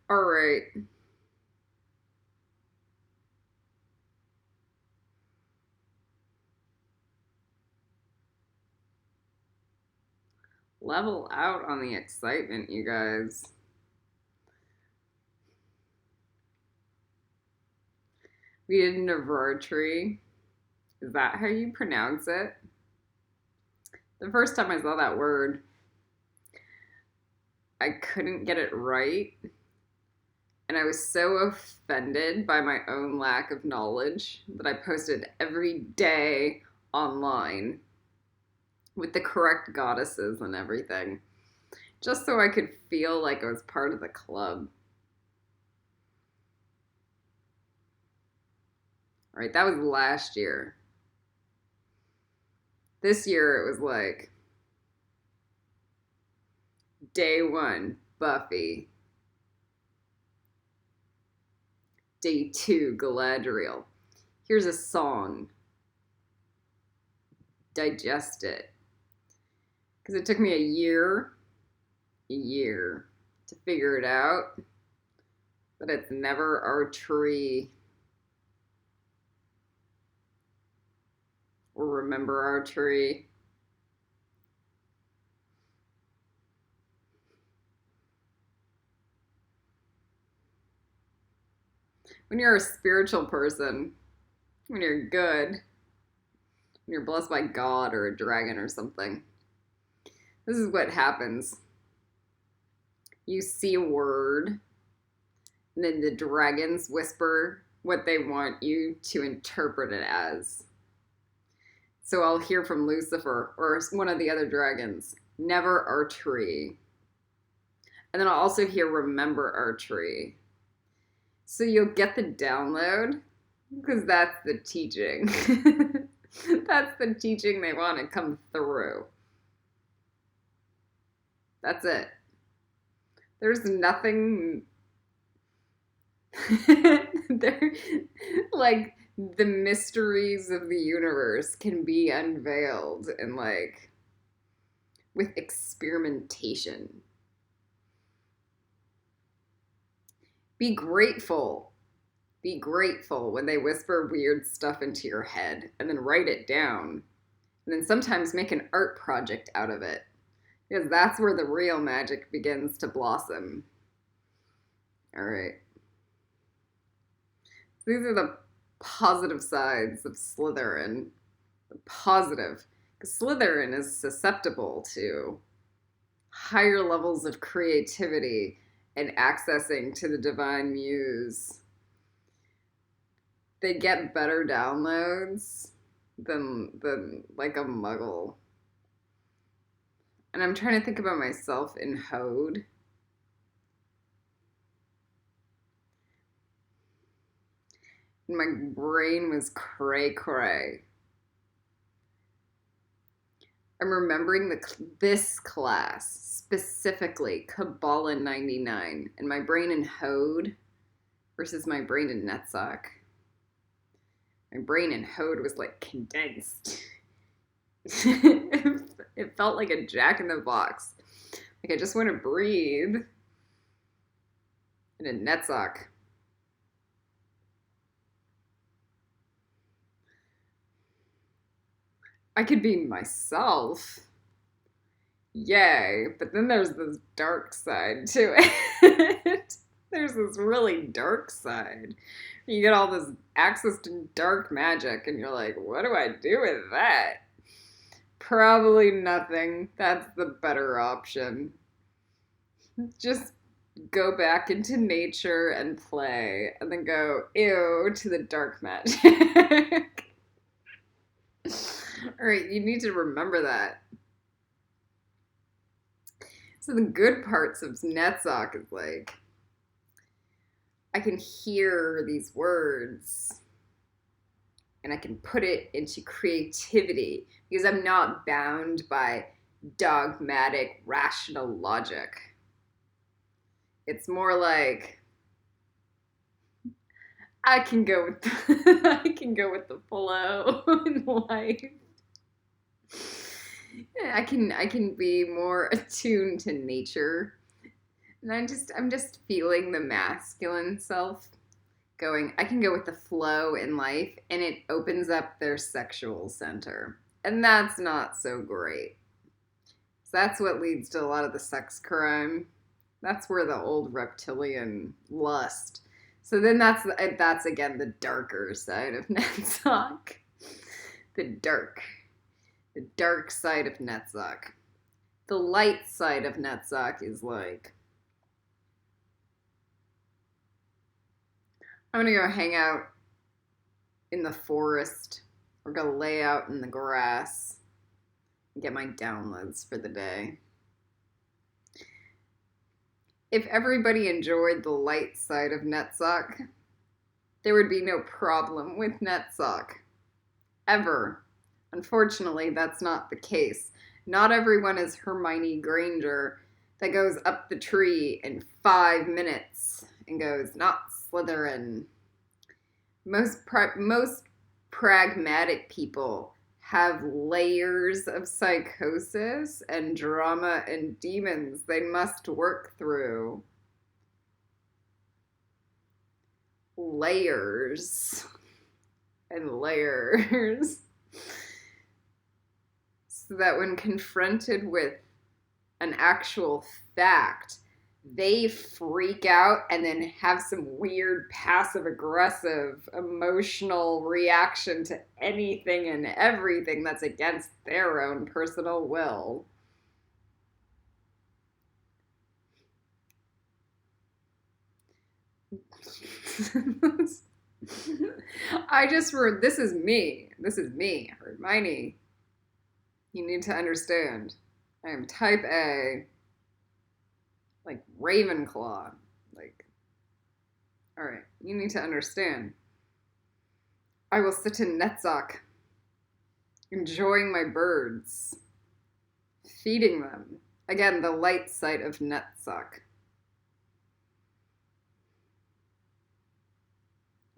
All right. Level out on the excitement, you guys. We did Navartry. Is that how you pronounce it? The first time I saw that word, I couldn't get it right. And I was so offended by my own lack of knowledge that I posted every day online with the correct goddesses and everything, just so I could feel like I was part of the club. All right, that was last year. This year it was like day one, Buffy. Day two, Galadriel. Here's a song. Digest it. Because it took me a year to figure it out. But it's never our tree. Or remember our tree. When you're a spiritual person, when you're good, when you're blessed by God or a dragon or something, this is what happens. You see a word, and then the dragons whisper what they want you to interpret it as. So I'll hear from Lucifer or one of the other dragons, never our tree. And then I'll also hear remember our tree. So you'll get the download because that's the teaching. That's the teaching they want to come through. That's it. There's nothing there, like the mysteries of the universe can be unveiled and like with experimentation. Be grateful. Be grateful when they whisper weird stuff into your head and then write it down. And then sometimes make an art project out of it. Because that's where the real magic begins to blossom. All right. These are the positive sides of Slytherin. The positive. Because Slytherin is susceptible to higher levels of creativity and accessing to the divine muse. They get better downloads than like a muggle. And I'm trying to think about myself in Hode. And my brain was cray cray. I'm remembering this class, specifically Kabbalah 99, and my brain in Hode versus my brain in Netzach. My brain in Hode was like condensed. It felt like a jack in the box. Like I just want to breathe. And in Netzach, I could be myself. Yay. But then there's this dark side to it. There's this really dark side. You get all this access to dark magic, and you're like, what do I do with that? Probably nothing. That's the better option. Just go back into nature and play, and then go, ew, to the dark magic. All right, you need to remember that. So the good parts of Netzach is like, I can hear these words and I can put it into creativity because I'm not bound by dogmatic, rational logic. It's more like I can go with the flow in life. I can be more attuned to nature. And I'm just feeling the masculine self going, I can go with the flow in life, and it opens up their sexual center. And that's not so great. So that's what leads to a lot of the sex crime. That's where the old reptilian lust. So then that's again the darker side of Netzach. The dark side of Netzach. The light side of Netzach is like, I'm gonna go hang out in the forest or go lay out in the grass and get my downloads for the day. If everybody enjoyed the light side of Netzach, there would be no problem with Netzach. Ever. Unfortunately, that's not the case. Not everyone is Hermione Granger that goes up the tree in 5 minutes and goes, not Slytherin. Most pragmatic people have layers of psychosis and drama and demons they must work through. Layers and layers. So that when confronted with an actual fact, they freak out and then have some weird passive-aggressive emotional reaction to anything and everything that's against their own personal will. This is me. This is me, Hermione. You need to understand. I am type A. Like Ravenclaw. Like, all right, you need to understand. I will sit in Netzach, enjoying my birds, feeding them. Again, the light side of Netzach.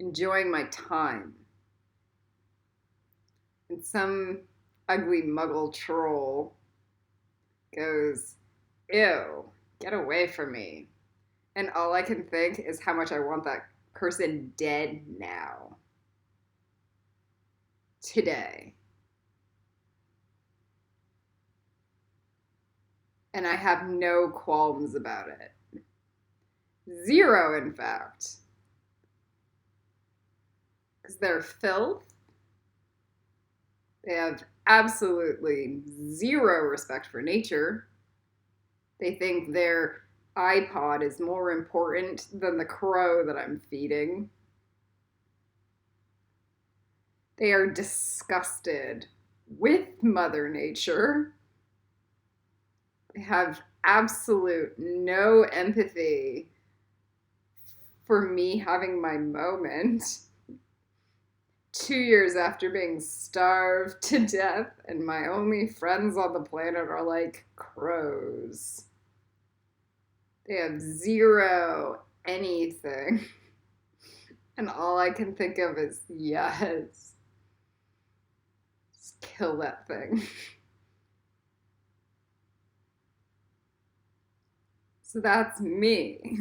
Enjoying my time. And some ugly muggle troll goes, ew. Get away from me. And all I can think is how much I want that person dead now. Today. And I have no qualms about it. Zero, in fact. Because they're filth. They have absolutely zero respect for nature. They think their iPod is more important than the crow that I'm feeding. They are disgusted with Mother Nature. They have absolute no empathy for me having my moment 2 years after being starved to death, and my only friends on the planet are like crows. They have zero anything. And all I can think of is, yes, just kill that thing. So that's me.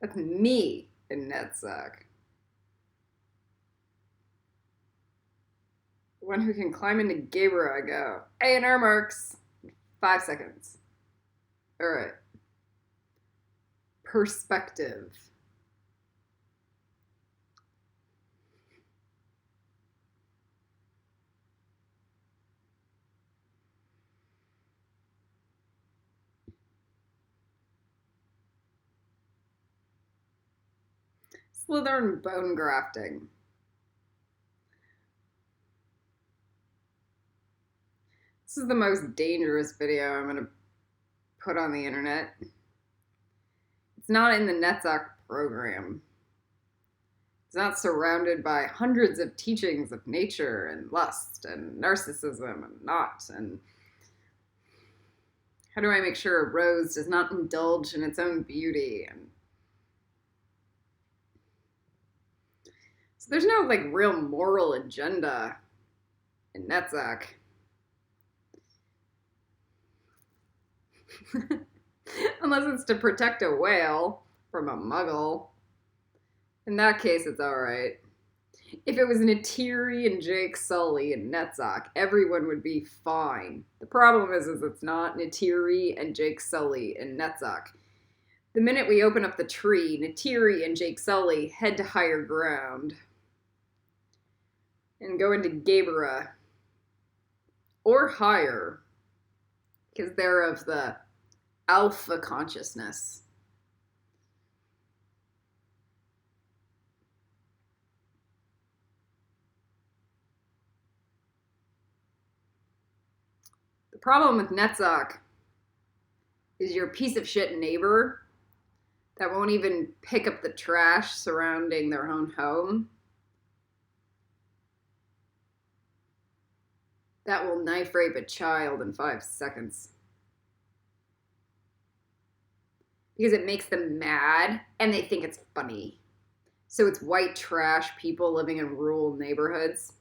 That's me in Netzach. The one who can climb into Gabriel, I go, A&R marks, 5 seconds. All right. Perspective. Slytherin bone grafting. This is the most dangerous video I'm going to put on the internet. It's not in the Netzach program. It's not surrounded by hundreds of teachings of nature and lust and narcissism and not. And how do I make sure a rose does not indulge in its own beauty? And so there's no like real moral agenda in Netzach. Unless it's to protect a whale from a muggle. In that case, it's alright. If it was Neytiri and Jake Sully and Netzok, everyone would be fine. The problem is it's not Neytiri and Jake Sully and Netzok. The minute we open up the tree, Neytiri and Jake Sully head to higher ground and go into Gaebora. Or higher, because they're of the alpha consciousness. The problem with Netzok is your piece of shit neighbor that won't even pick up the trash surrounding their own home. That will knife rape a child in 5 seconds. Because it makes them mad and they think it's funny. So it's white trash people living in rural neighborhoods.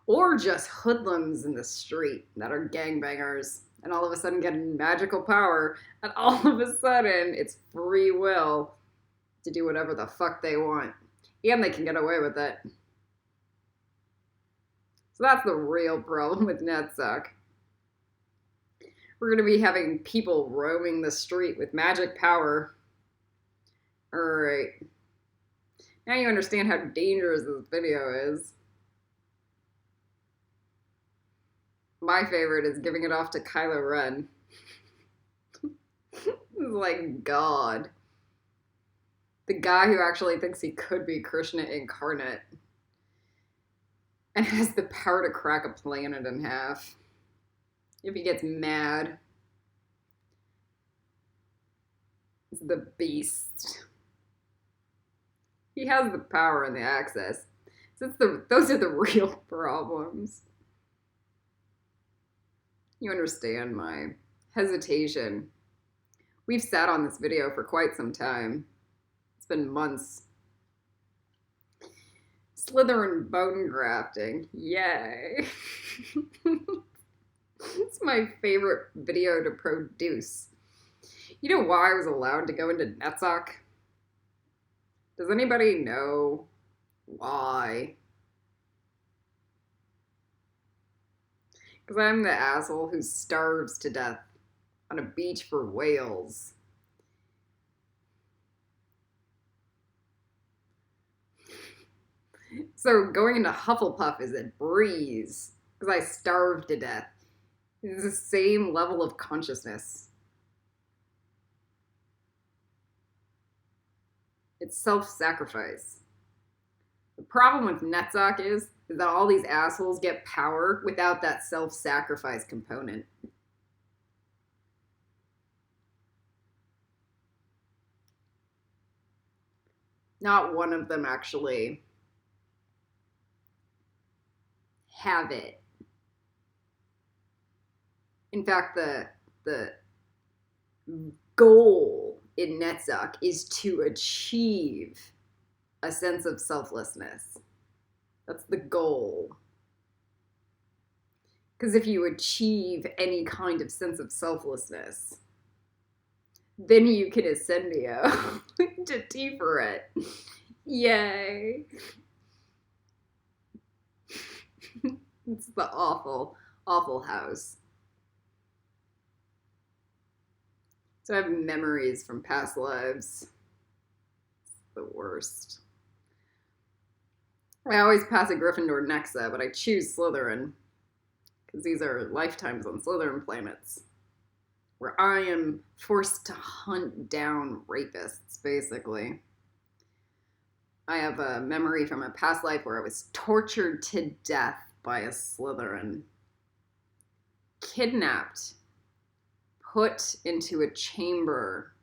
Or just hoodlums in the street that are gangbangers and all of a sudden get magical power, and all of a sudden it's free will to do whatever the fuck they want. And they can get away with it. So that's the real problem with Netzok. We're going to be having people roaming the street with magic power. Alright. Now you understand how dangerous this video is. My favorite is giving it off to Kylo Ren. Like God. The guy who actually thinks he could be Krishna incarnate. And has the power to crack a planet in half. If he gets mad. It's the beast. He has the power and the access. So those are the real problems. You understand my hesitation. We've sat on this video for quite some time. It's been months. Slytherin bone grafting. Yay. It's my favorite video to produce. You know why I was allowed to go into Netzok? Does anybody know why? Because I'm the asshole who starves to death on a beach for whales. So going into Hufflepuff is a breeze, because I starved to death. It's the same level of consciousness. It's self-sacrifice. The problem with Netzok is that all these assholes get power without that self-sacrifice component. Not one of them actually have it. In fact, the goal in Netzok is to achieve a sense of selflessness. That's the goal. Because if you achieve any kind of sense of selflessness, then you can ascendio to Tiferet. Yay. It's the awful, awful house. So I have memories from past lives. It's the worst. I always pass a Gryffindor Nexa, but I choose Slytherin. Because these are lifetimes on Slytherin planets. Where I am forced to hunt down rapists, basically. I have a memory from a past life where I was tortured to death by a Slytherin. Kidnapped. Put into a chamber.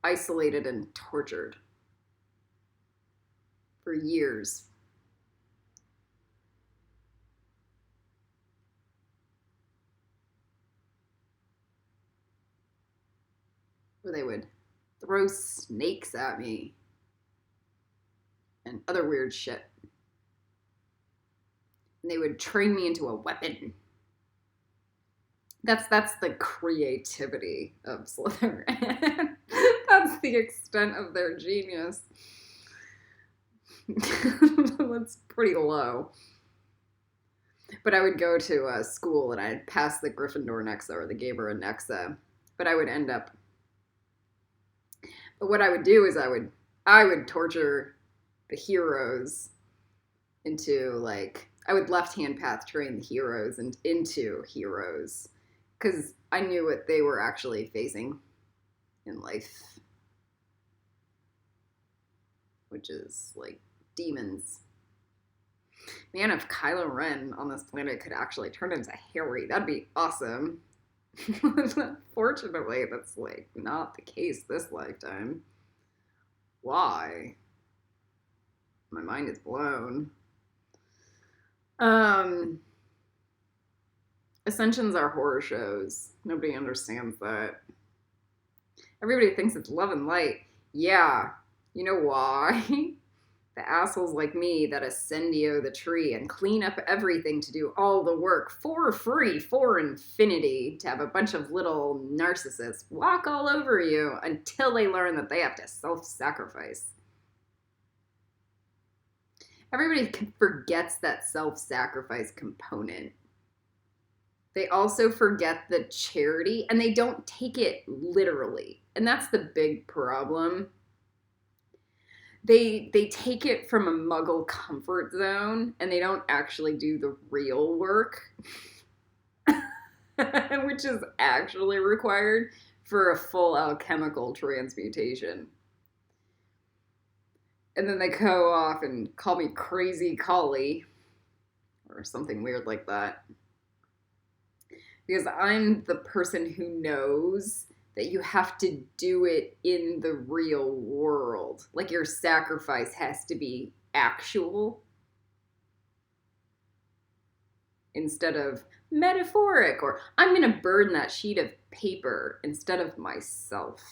Isolated and tortured. For years. Where they would throw snakes at me. And other weird shit. And they would train me into a weapon. That's the creativity of Slytherin. That's the extent of their genius. That's pretty low. But I would go to a school and I'd pass the Gryffindor Nexa or the Gabriel Nexa, but I would end up. But what I would do is I would torture the heroes into like I would left hand path train the heroes and into heroes because I knew what they were actually facing in life, which is like demons. Man, if Kylo Ren on this planet could actually turn into Harry, that'd be awesome. Fortunately, that's like not the case this lifetime. Why? My mind is blown. Um, Ascensions are horror shows. Nobody understands that. Everybody thinks it's love and light. Yeah, you know why? The assholes like me that ascendio the tree and clean up everything to do all the work for free, for infinity, to have a bunch of little narcissists walk all over you until they learn that they have to self-sacrifice. Everybody forgets that self-sacrifice component. They also forget the charity, and they don't take it literally. And that's the big problem. They take it from a muggle comfort zone, and they don't actually do the real work, which is actually required for a full alchemical transmutation. And then they go off and call me Crazy Collie, or something weird like that. Because I'm the person who knows that you have to do it in the real world. Like your sacrifice has to be actual instead of metaphoric, or I'm going to burn that sheet of paper instead of myself.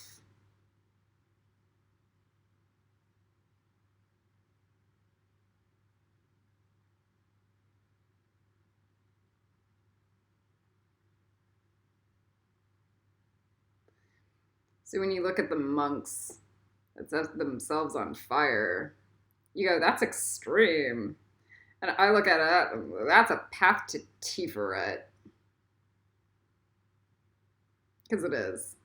So when you look at the monks that set themselves on fire, you go, that's extreme. And I look at it, that's a path to Tiferet. Because it is.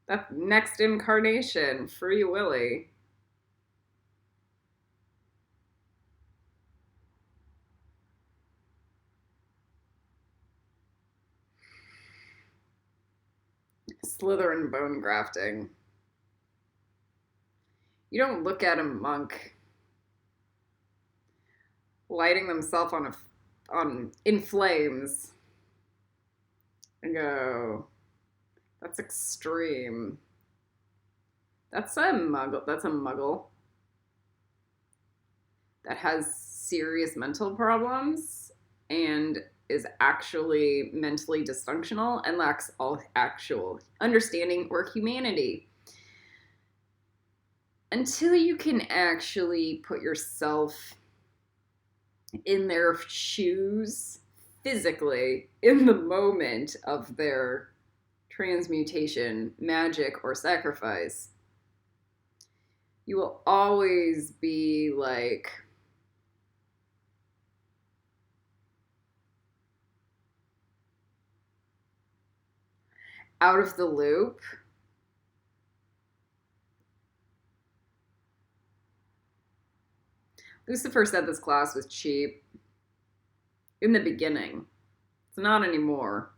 That next incarnation, Free Willy. Slytherin bone grafting. You don't look at a monk lighting themselves in flames and go, that's extreme. That's a muggle. That's a muggle that has serious mental problems and is actually mentally dysfunctional and lacks all actual understanding or humanity. Until you can actually put yourself in their shoes physically in the moment of their transmutation, magic, or sacrifice, you will always be like, out of the loop. Lucifer said this class was cheap in the beginning. It's not anymore.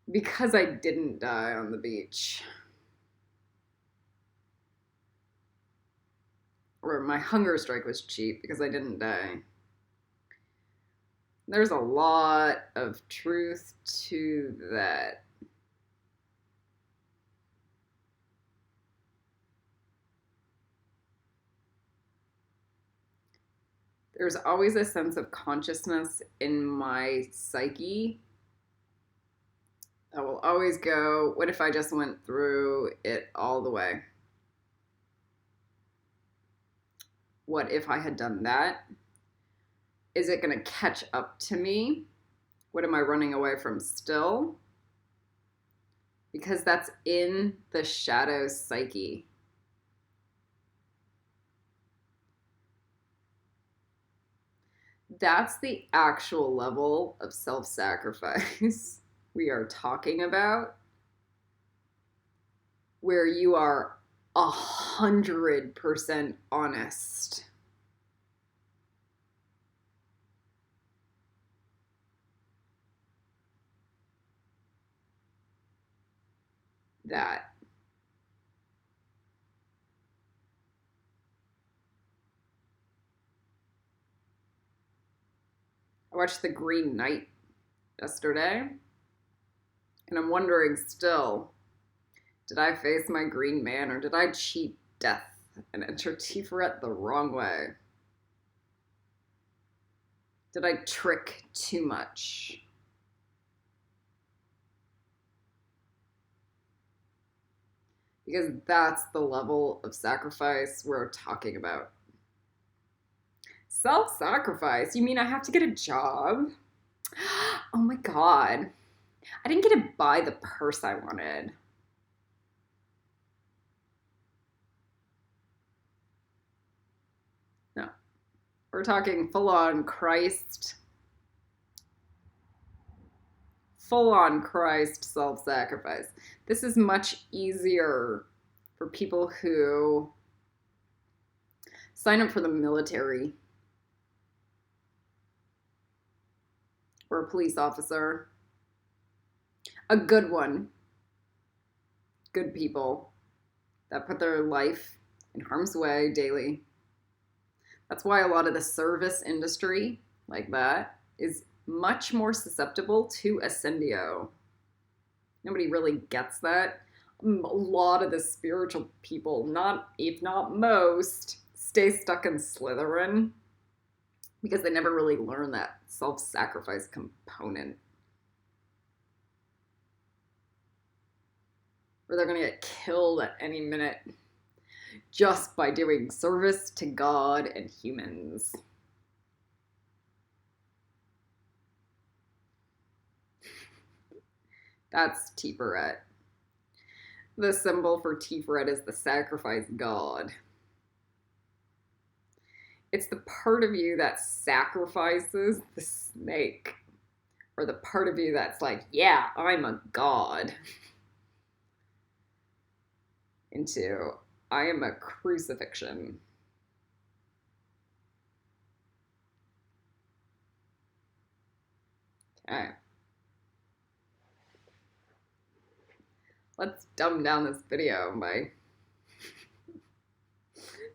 Because I didn't die on the beach. Or my hunger strike was cheap because I didn't die. There's a lot of truth to that. There's always a sense of consciousness in my psyche I will always go, what if I just went through it all the way? What if I had done that? Is it going to catch up to me? What am I running away from still? Because that's in the shadow psyche. That's the actual level of self-sacrifice we are talking about, where you are 100% honest. That. I watched The Green Knight yesterday, and I'm wondering still, did I face my green man or did I cheat death and enter Tiferet the wrong way? Did I trick too much? Because that's the level of sacrifice we're talking about. Self-sacrifice? You mean I have to get a job? Oh my God. I didn't get to buy the purse I wanted. No. We're talking full-on Christ. Full-on Christ self-sacrifice. This is much easier for people who sign up for the military or a police officer. A good one. Good people that put their life in harm's way daily. That's why a lot of the service industry, like that, is much more susceptible to ascendio. Nobody really gets that. A lot of the spiritual people, not if not most, stay stuck in Slytherin because they never really learn that self-sacrifice component. Or they're going to get killed at any minute just by doing service to God and humans. That's Tiferet. The symbol for Tiferet is the sacrifice god. It's the part of you that sacrifices the snake. Or the part of you that's like, yeah, I'm a god. Into, I am a crucifixion. Okay. Let's dumb down this video by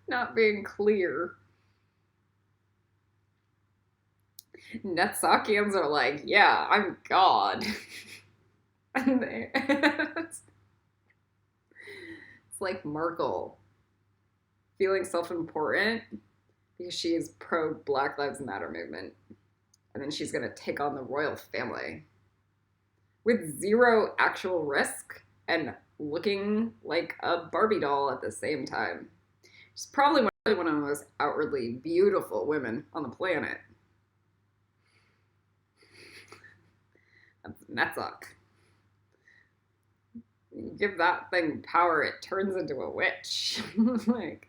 not being clear. Netzakians are like, yeah, I'm God. And it's like Merkel feeling self-important because she is pro Black Lives Matter movement. And then she's going to take on the royal family with zero actual risk and looking like a Barbie doll at the same time. She's probably one of the most outwardly beautiful women on the planet. That's Netzach. You give that thing power, it turns into a witch. Like,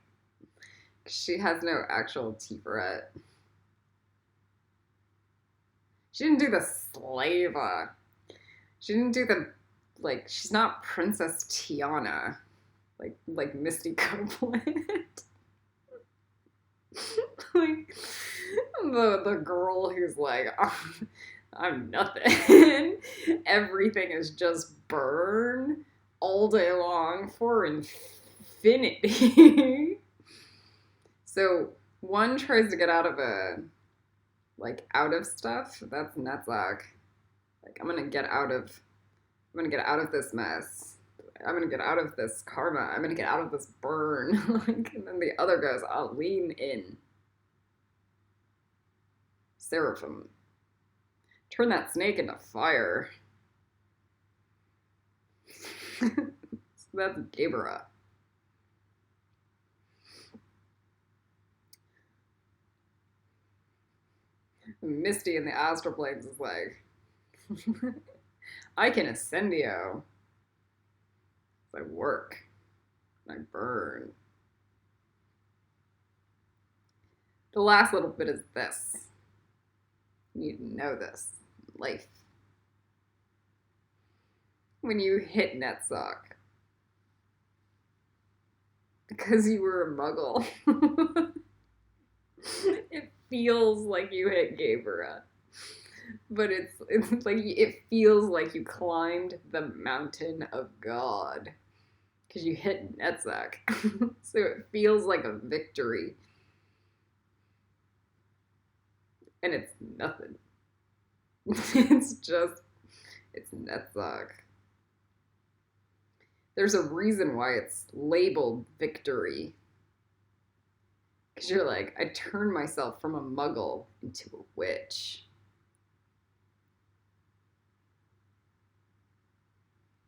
she has no actual Tiferet. She didn't do the slava. She didn't do the, like, she's not Princess Tiana. Like Misty Copeland. Like, the girl who's like, I'm nothing. Everything is just burn all day long for infinity. So one tries to get out of out of stuff. That's Netzach. Like, I'm gonna get out of this mess. I'm gonna get out of this karma. I'm gonna get out of this burn. Like, and then the other goes, I'll lean in. Seraphim. Turn that snake into fire. So that's Gaebra. Misty in the astral planes is like, I can ascendio. I work. I burn. The last little bit is this. You need to know this. Life. When you hit Netsock. Because you were a muggle. It feels like you hit Gaebra. But it's like, it feels like you climbed the mountain of God. Because you hit Netsock. So it feels like a victory. And it's nothing. It's Netsock. There's a reason why it's labeled victory. Because you're like, I turned myself from a muggle into a witch.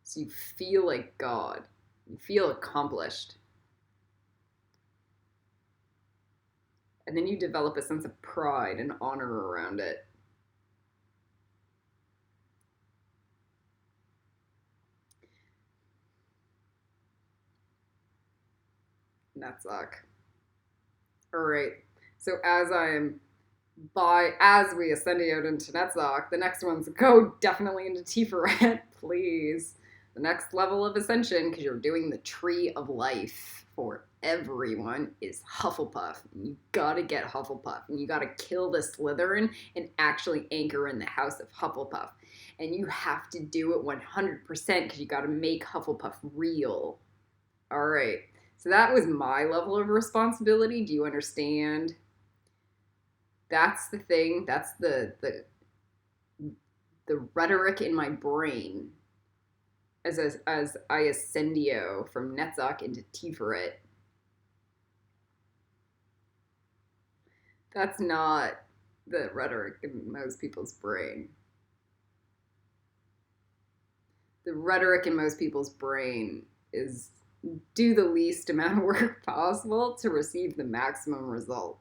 So you feel like God. You feel accomplished. And then you develop a sense of pride and honor around it. Netsock. All right. So as we ascended into Netsock, the next one's go definitely into Tiferet, please. The next level of ascension, because you're doing the Tree of Life for everyone, is Hufflepuff. You gotta get Hufflepuff, and you gotta kill the Slytherin and actually anchor in the House of Hufflepuff. And you have to do it 100% because you gotta make Hufflepuff real. All right. So that was my level of responsibility. Do you understand? That's the thing. That's the rhetoric in my brain as I ascendio from Netsock into Tiferet. That's not the rhetoric in most people's brain. The rhetoric in most people's brain is do the least amount of work possible to receive the maximum result.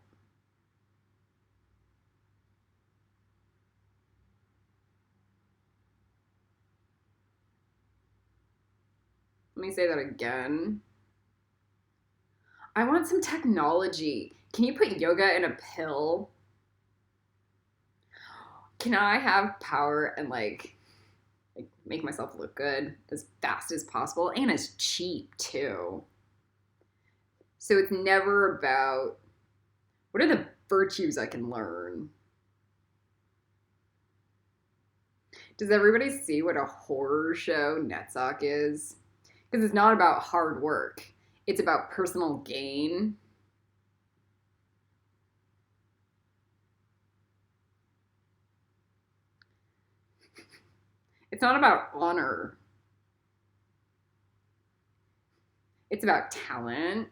Let me say that again. I want some technology. Can you put yoga in a pill? Can I have power and like make myself look good as fast as possible and as cheap too? So it's never about what are the virtues I can learn? Does everybody see what a horror show Netsock is? Because it's not about hard work. It's about personal gain. It's not about honor. It's about talent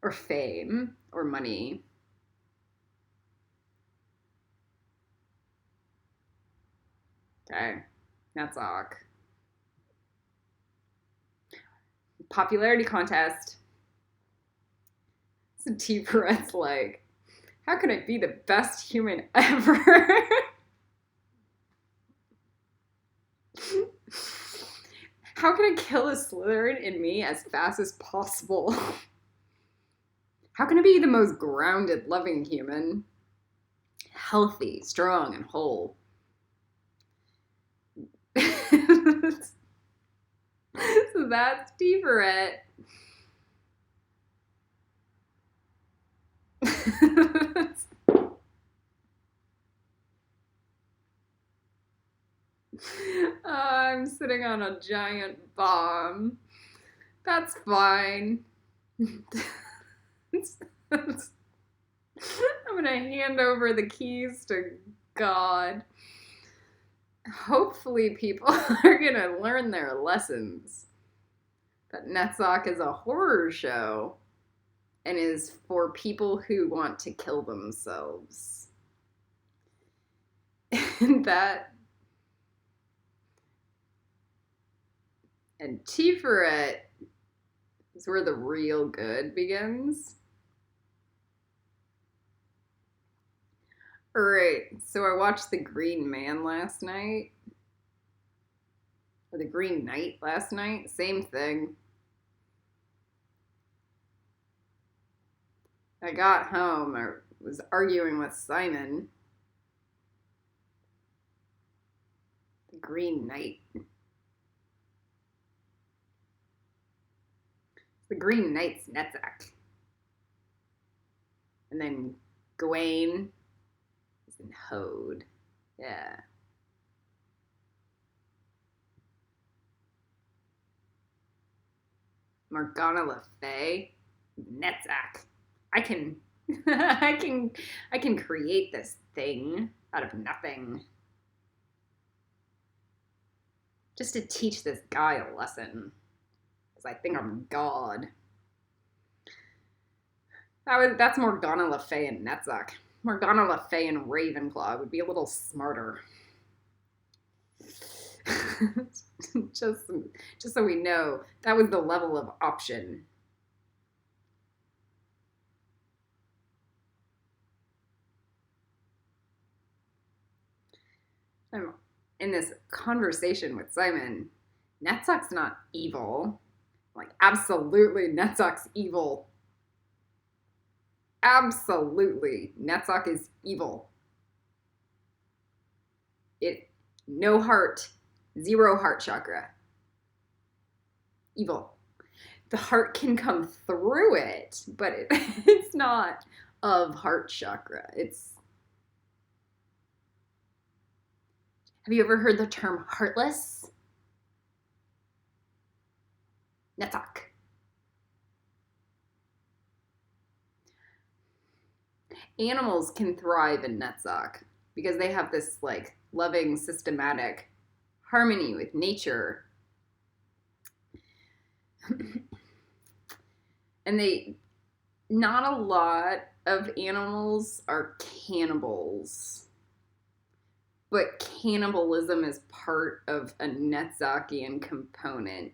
or fame or money. Okay, Netsock. Popularity contest. So T-Peret's like, how can I be the best human ever? How can I kill a Slytherin in me as fast as possible? How can I be the most grounded, loving human? Healthy, strong, and whole. So that's Tiferet. I'm sitting on a giant bomb. That's fine. I'm gonna hand over the keys to God. Hopefully people are gonna learn their lessons. That Netsock is a horror show and is for people who want to kill themselves. And that And Tiferet is where the real good begins. Alright, so I watched The Green Man last night. Or The Green Knight last night. Same thing. I got home. I was arguing with Simon. The Green Knight. The Green Knight's Netzach. And then Gawain is in Hode. Yeah. Morgana Le Fay, Netzach. I can I can create this thing out of nothing. Just to teach this guy a lesson. Because I think I'm God. That's Morgana Le Fay and Netzach. Morgana Le Fay and Ravenclaw would be a little smarter. just so we know, that was the level of option. I'm in this conversation with Simon. Netzach's not evil. Like, absolutely, Netzach's evil. Absolutely, Netzach is evil. No heart, 0 heart chakra. Evil. The heart can come through it, but it's not of heart chakra. Have you ever heard the term heartless? Netzach. Animals can thrive in Netzach because they have this like loving, systematic harmony with nature. And not a lot of animals are cannibals. But cannibalism is part of a Netzachian component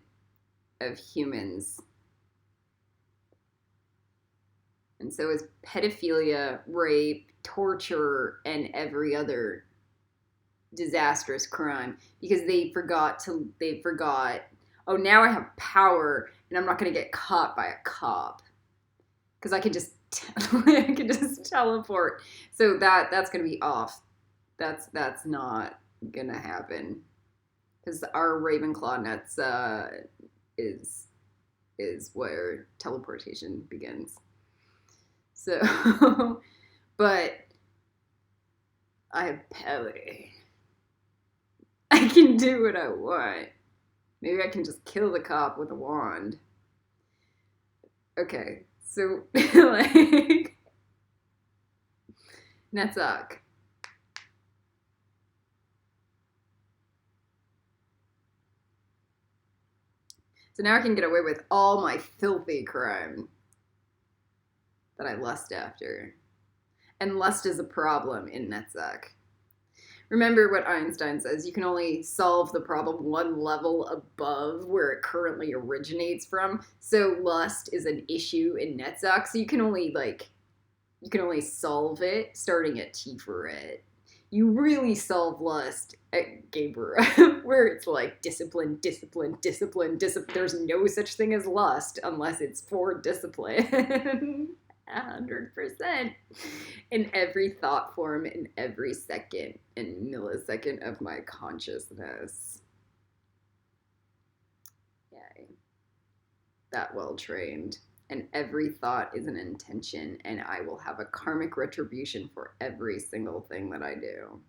of humans. And so is pedophilia, rape, torture, and every other disastrous crime. Because they forgot, oh, now I have power and I'm not going to get caught by a cop. Because I can just teleport. So that's going to be off. That's not going to happen. Because our Ravenclaw nets is where teleportation begins. So, but I have power. I can do what I want. Maybe I can just kill the cop with a wand. Okay, so, like, Netzach. So now I can get away with all my filthy crime that I lust after. And lust is a problem in Netzach. Remember what Einstein says, you can only solve the problem one level above where it currently originates from. So lust is an issue in Netzach, so you can only solve it starting at Tiferet. You really solve lust at Gabriel, where it's like discipline. There's no such thing as lust unless it's for discipline. 100%. In every thought form, in every second and millisecond of my consciousness. Yay. That well trained. And every thought is an intention, and I will have a karmic retribution for every single thing that I do.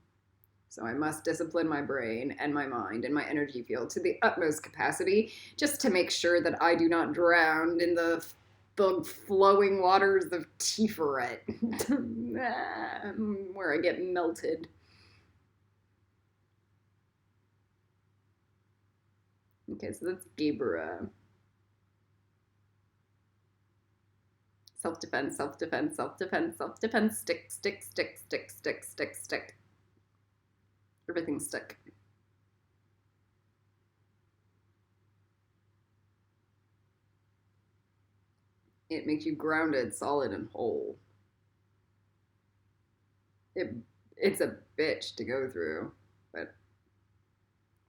So I must discipline my brain and my mind and my energy field to the utmost capacity just to make sure that I do not drown in the flowing waters of Tiferet, where I get melted. Okay, so that's Gabriel. Self-defense, stick. Everything's stick. It makes you grounded, solid, and whole. It's a bitch to go through, but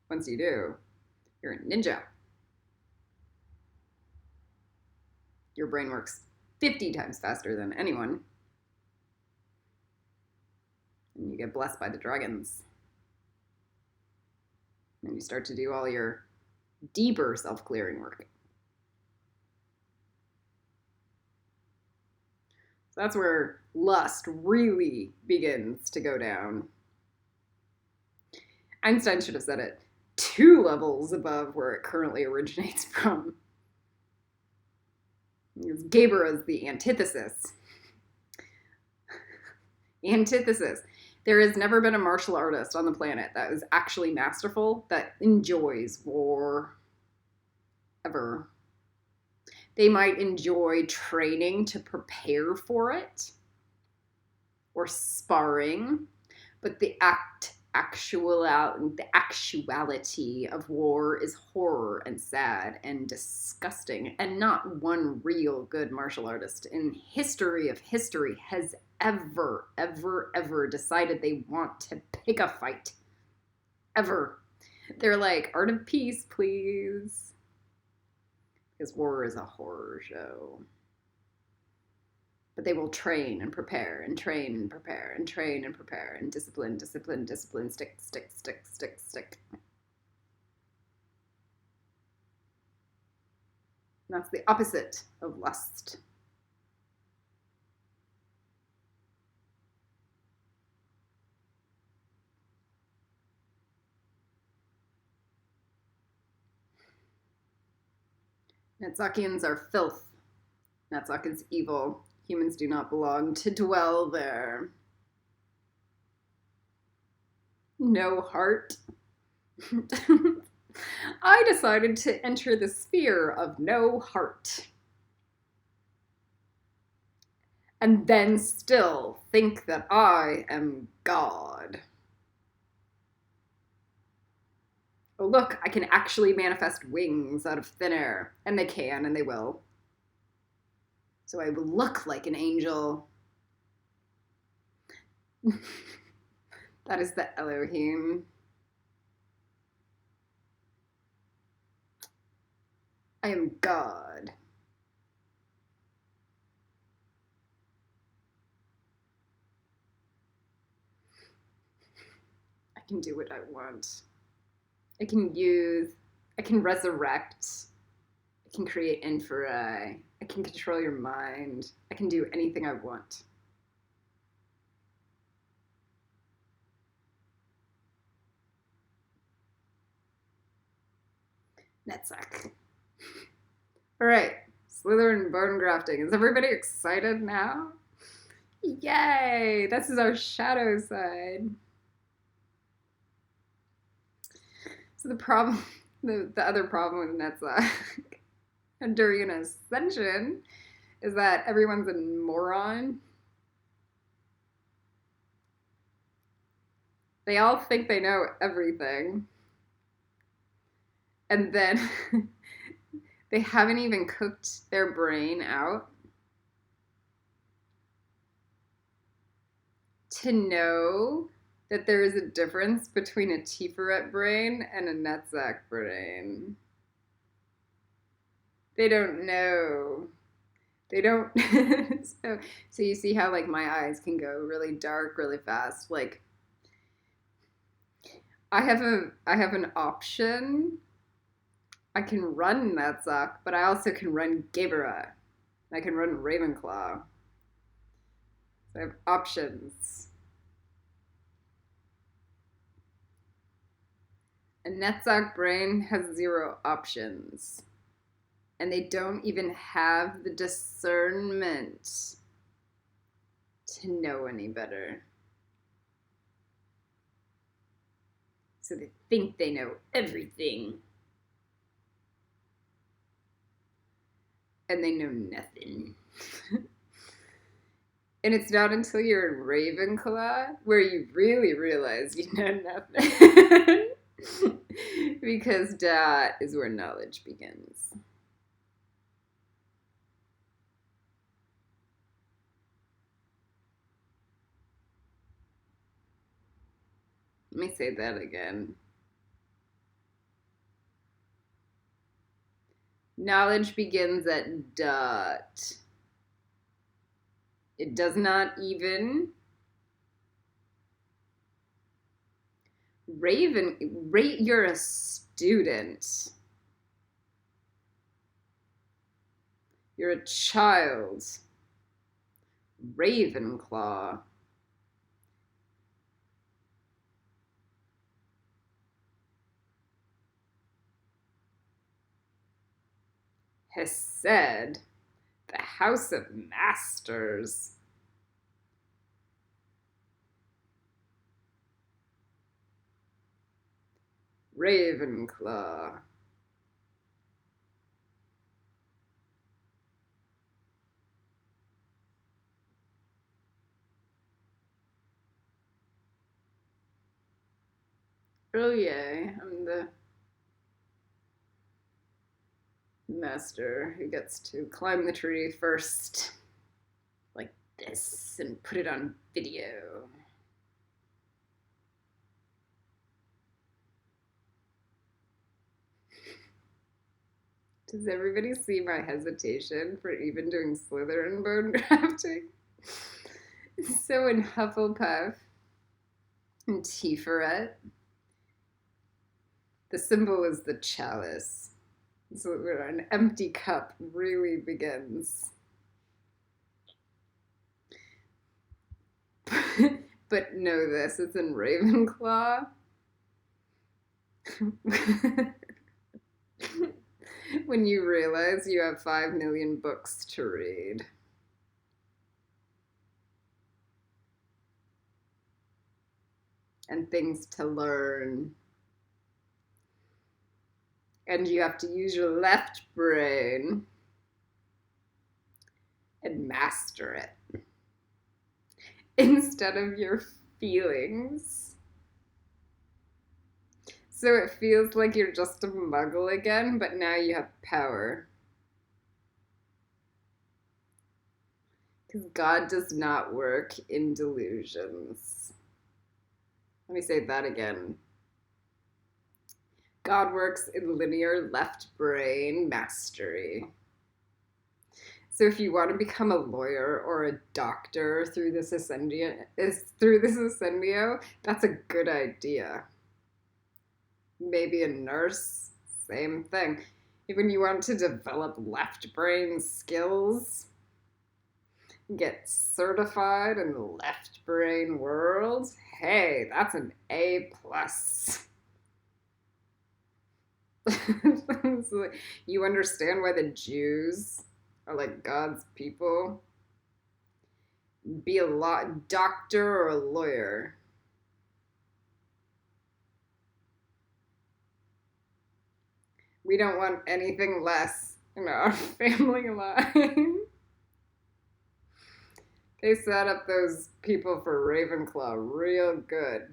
once you do, you're a ninja. Your brain works 50 times faster than anyone. And you get blessed by the dragons. And you start to do all your deeper self-clearing work. So that's where lust really begins to go down. Einstein should have said it 2 levels above where it currently originates from. Because Gebra is the antithesis. Antithesis. There has never been a martial artist on the planet that is actually masterful, that enjoys war. Ever. They might enjoy training to prepare for it, or sparring, but the actuality of war is horror and sad and disgusting, and not one real good martial artist in history of history has ever decided they want to pick a fight. Ever. They're like, art of peace, please. Because war is a horror show. But they will train and prepare and train and prepare and train and prepare and discipline, stick. And that's the opposite of lust. Netzakians are filth. Netzach is evil. Humans do not belong to dwell there. No heart. I decided to enter the sphere of no heart. And then still think that I am God. Oh, look, I can actually manifest wings out of thin air. And they can, and they will. So I will look like an angel. That is the Elohim. I am God. I can do what I want. I can resurrect. I can create inferi. I can control your mind. I can do anything I want. Netzach. All right, Slytherin bone grafting. Is everybody excited now? Yay! This is our shadow side. So the other problem with Netzach during an ascension is that everyone's a moron. They all think they know everything. And then they haven't even cooked their brain out to know that there is a difference between a Tiferet brain and a Netzach brain. They don't know. They don't. So you see how like my eyes can go really dark really fast. Like I have an option. I can run Netzach, but I also can run Gebra. I can run Ravenclaw. So I have options. A Netzach brain has 0 options. And they don't even have the discernment to know any better. So they think they know everything. And they know nothing. And it's not until you're in Ravenclaw where you really realize you know nothing. Because that is where knowledge begins. Let me say that again. Knowledge begins at dot. It does not even. You're a student. You're a child. Ravenclaw. Hesed. The House of Masters. Ravenclaw. Oh yeah, I'm the master who gets to climb the tree first. Like this, and put it on video. Does everybody see my hesitation for even doing Slytherin bone grafting? So in Hufflepuff and Tiferet, the symbol is the chalice. So where an empty cup really begins. But know this, it's in Ravenclaw. When you realize you have 5 million books to read. And things to learn. And you have to use your left brain and master it instead of your feelings. So it feels like you're just a muggle again, but now you have power. Because God does not work in delusions. Let me say that again. God works in linear left brain mastery. So if you want to become a lawyer or a doctor through this ascendio, that's a good idea. Maybe a nurse, same thing. When you want to develop left brain skills, get certified in the left brain world, hey, that's an A+. You understand why the Jews are like God's people? Be a doctor or a lawyer. We don't want anything less in our family line. They set up those people for Ravenclaw real good.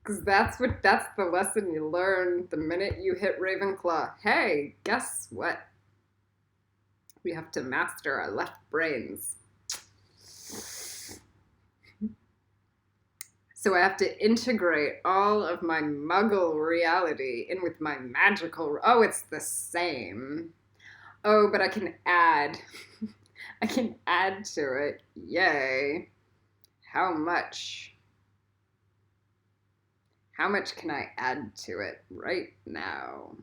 Because that's the lesson you learn the minute you hit Ravenclaw. Hey, guess what? We have to master our left brains. So I have to integrate all of my muggle reality in with my magical... Oh, it's the same. Oh, but I can add. I can add to it. Yay. How much? How much can I add to it right now?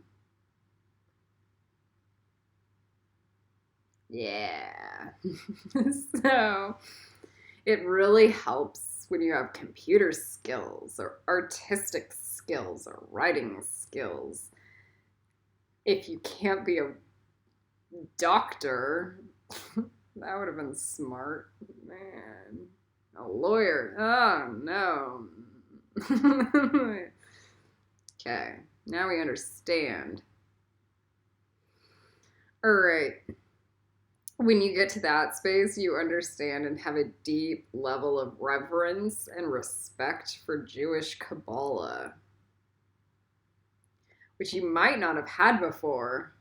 Yeah. So it really helps when you have computer skills or artistic skills or writing skills. If you can't be a doctor, that would have been smart. Man. A lawyer. Oh, no. Okay, now we understand. All right. When you get to that space, you understand and have a deep level of reverence and respect for Jewish Kabbalah, which you might not have had before.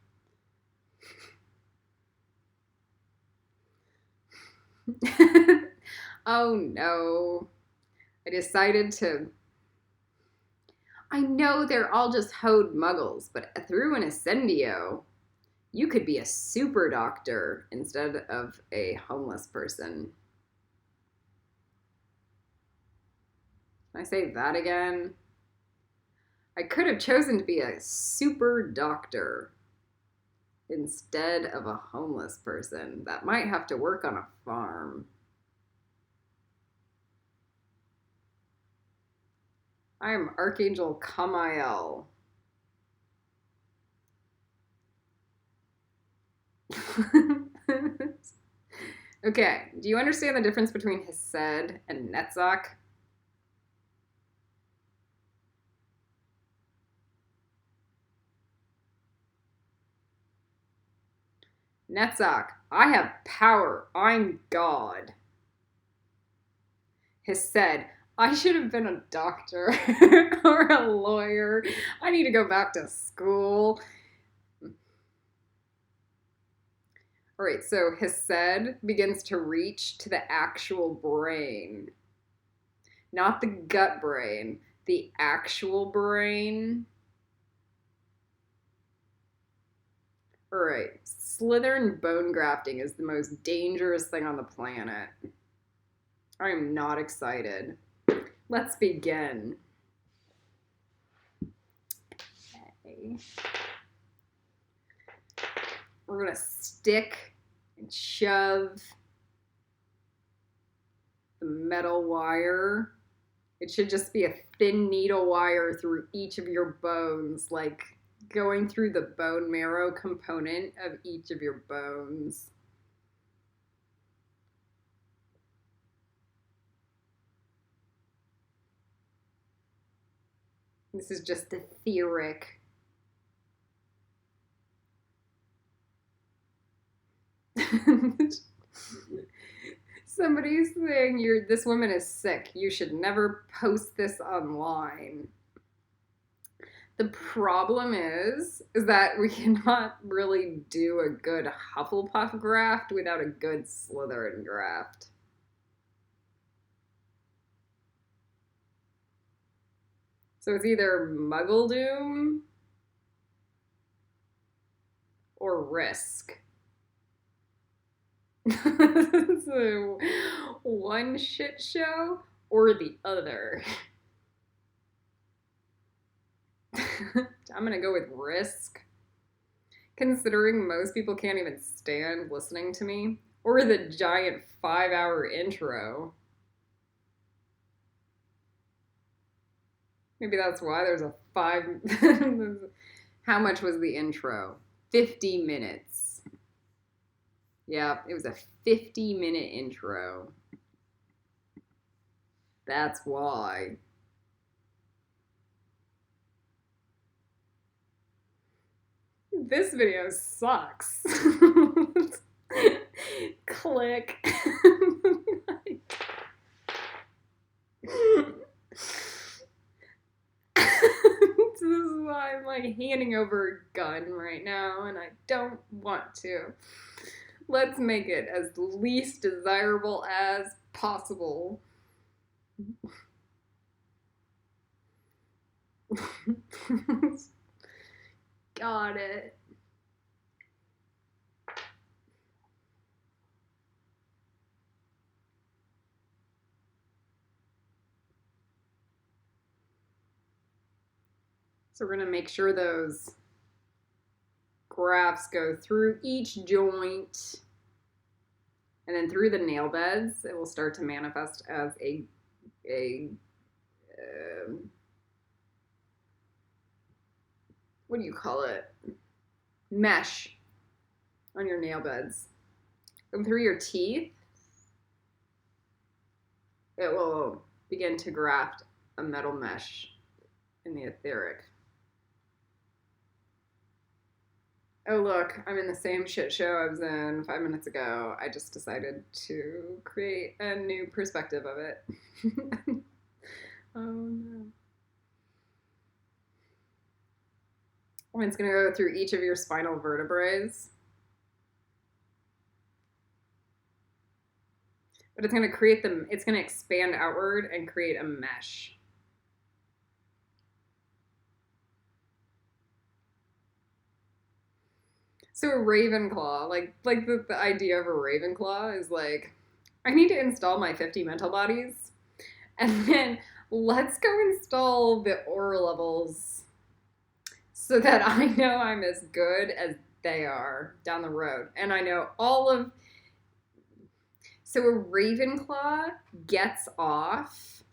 Oh no. I decided to. I know they're all just hoed muggles, but through an Ascendio, you could be a super doctor instead of a homeless person. Can I say that again? I could have chosen to be a super doctor instead of a homeless person that might have to work on a farm. I am Archangel Kamael. Okay, do you understand the difference between Hesed and Netzach? Netzach, I have power. I'm God. Hesed, I should have been a doctor or a lawyer. I need to go back to school. All right, so Hesed begins to reach to the actual brain, not the gut brain, the actual brain. All right, Slytherin bone grafting is the most dangerous thing on the planet. I am not excited. Let's begin. Okay. We're going to stick and shove the metal wire. It should just be a thin needle wire through each of your bones, like going through the bone marrow component of each of your bones. This is just etheric. Somebody's saying this woman is sick. You should never post this online. The problem is that we cannot really do a good Hufflepuff graft without a good Slytherin graft. So it's either Muggle Doom or Risk. So one shit show or the other. I'm gonna go with Risk, considering most people can't even stand listening to me, or the giant 5-hour intro. Maybe that's why there's a 5. How much was the intro? 50 minutes. Yeah, it was a 50-minute intro. That's why. This video sucks. Click. This is why I'm like handing over a gun right now, and I don't want to. Let's make it as least desirable as possible. Got it. So we're going to make sure those grafts go through each joint and then through the nail beds. It will start to manifest as a what do you call it? Mesh on your nail beds. And through your teeth, it will begin to graft a metal mesh in the etheric. Oh look, I'm in the same shit show I was in 5 minutes ago. I just decided to create a new perspective of it. Oh no. It's going to go through each of your spinal vertebrae. But it's going to create them, it's going to expand outward and create a mesh. So a Ravenclaw, like the idea of a Ravenclaw is like, I need to install my 50 mental bodies, and then let's go install the aura levels so that I know I'm as good as they are down the road. And I know all of... So a Ravenclaw gets off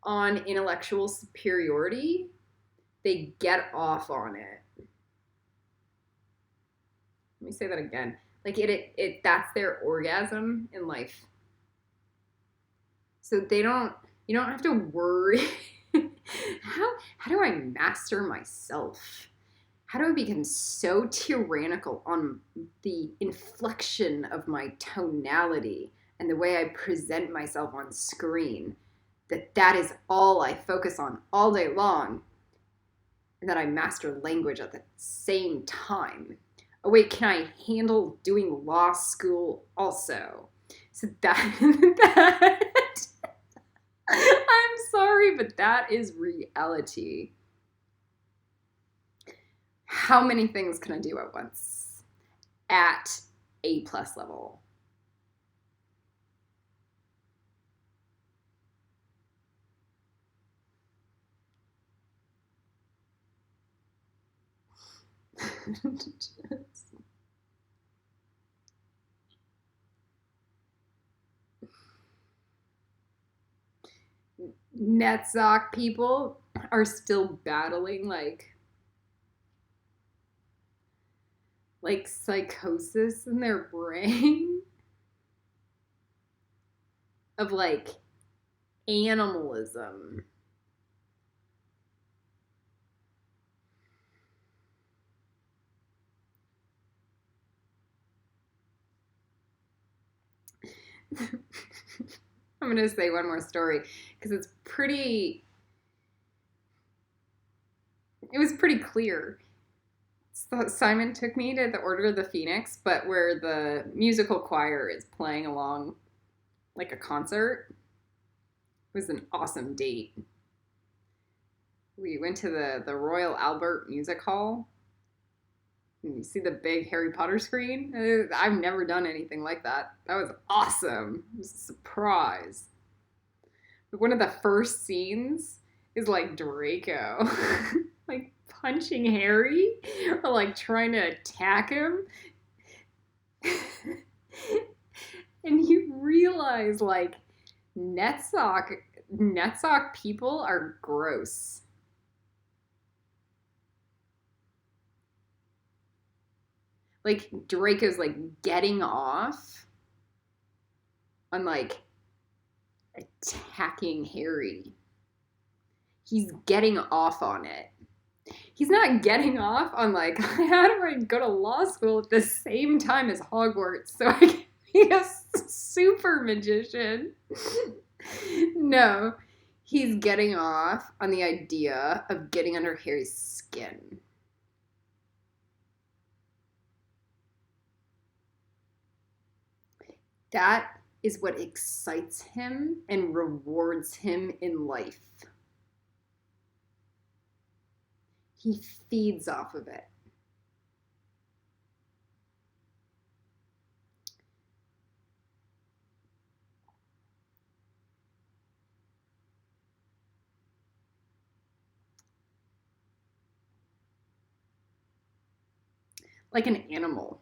on intellectual superiority. They get off on it. Let me say that again. Like it that's their orgasm in life. So you don't have to worry. How do I master myself? How do I become so tyrannical on the inflection of my tonality and the way I present myself on screen that is all I focus on all day long, and that I master language at the same time? Oh wait, can I handle doing law school also? So that I'm sorry, but that is reality. How many things can I do at once at A+ level? Netsock people are still battling like psychosis in their brain of like animalism. I'm going to say one more story because it was pretty clear. So Simon took me to the Order of the Phoenix, but where the musical choir is playing along like a concert. It was an awesome date. We went to the Royal Albert Music Hall. And you see the big Harry Potter screen? I've never done anything like that. That was awesome. It was a surprise. But one of the first scenes is like Draco like punching Harry or like trying to attack him. And you realize like Netsock people are gross. Like Draco's like getting off on like attacking Harry. He's getting off on it. He's not getting off on like, how do I go to law school at the same time as Hogwarts so I can be a super magician? No, he's getting off on the idea of getting under Harry's skin. That is what excites him and rewards him in life. He feeds off of it. Like an animal.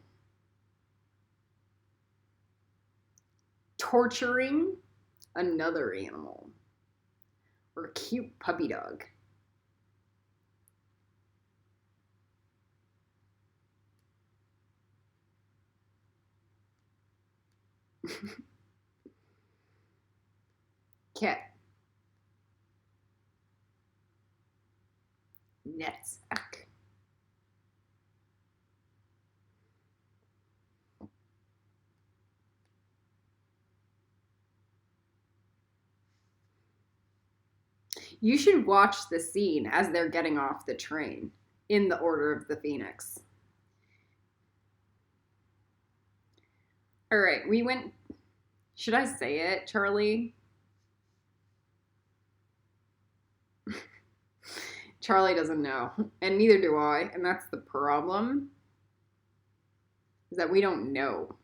Torturing another animal. Or a cute puppy dog. Cat. Netsock. You should watch the scene as they're getting off the train in the Order of the Phoenix. All right, we went Should I say it, Charlie? Charlie doesn't know, and neither do I, and that's the problem, is that we don't know.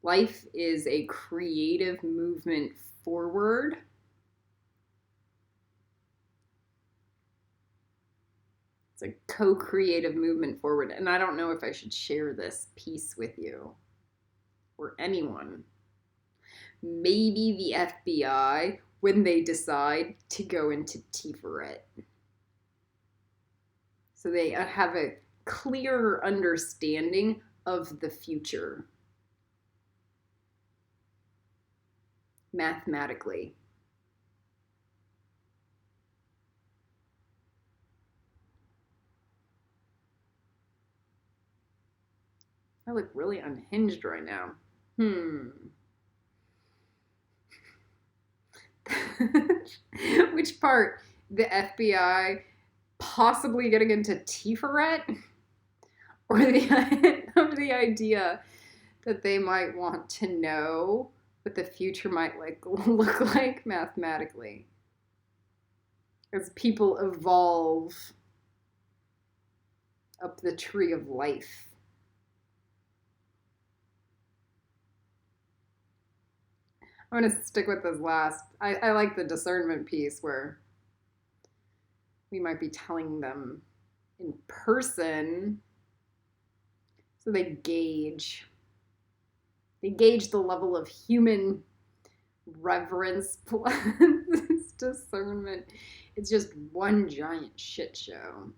Life is a creative movement forward. It's a co-creative movement forward, and I don't know if I should share this piece with you or anyone. Maybe the FBI when they decide to go into Tiferet. So they have a clearer understanding of the future mathematically. I look really unhinged right now. Which part? The FBI possibly getting into Tiferet? Or the idea that they might want to know what the future might look like mathematically as people evolve up the tree of life. I'm going to stick with this last. I like the discernment piece where we might be telling them in person so they gauge the level of human reverence plus discernment. It's just one giant shit show.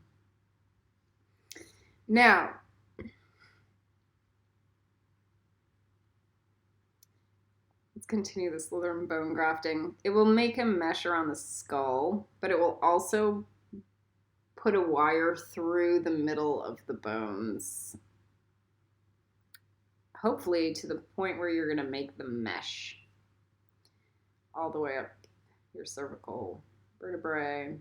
Now, let's continue the Slytherin bone grafting. It will make a mesh around the skull, but it will also put a wire through the middle of the bones. Hopefully to the point where you're going to make the mesh all the way up your cervical vertebrae.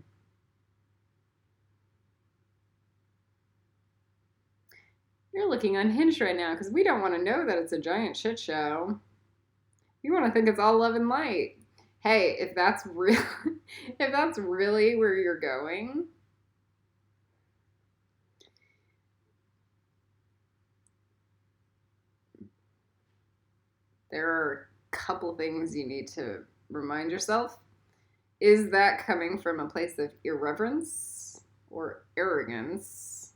You're looking unhinged right now because we don't want to know that it's a giant shit show. We want to think it's all love and light. Hey, if that's real, if that's really where you're going, there are a couple things you need to remind yourself. Is that coming from a place of irreverence or arrogance?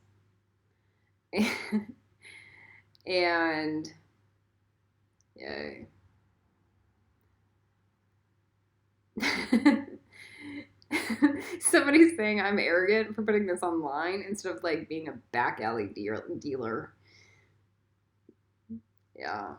And yay. Somebody's saying I'm arrogant for putting this online instead of like being a back alley dealer. Yeah.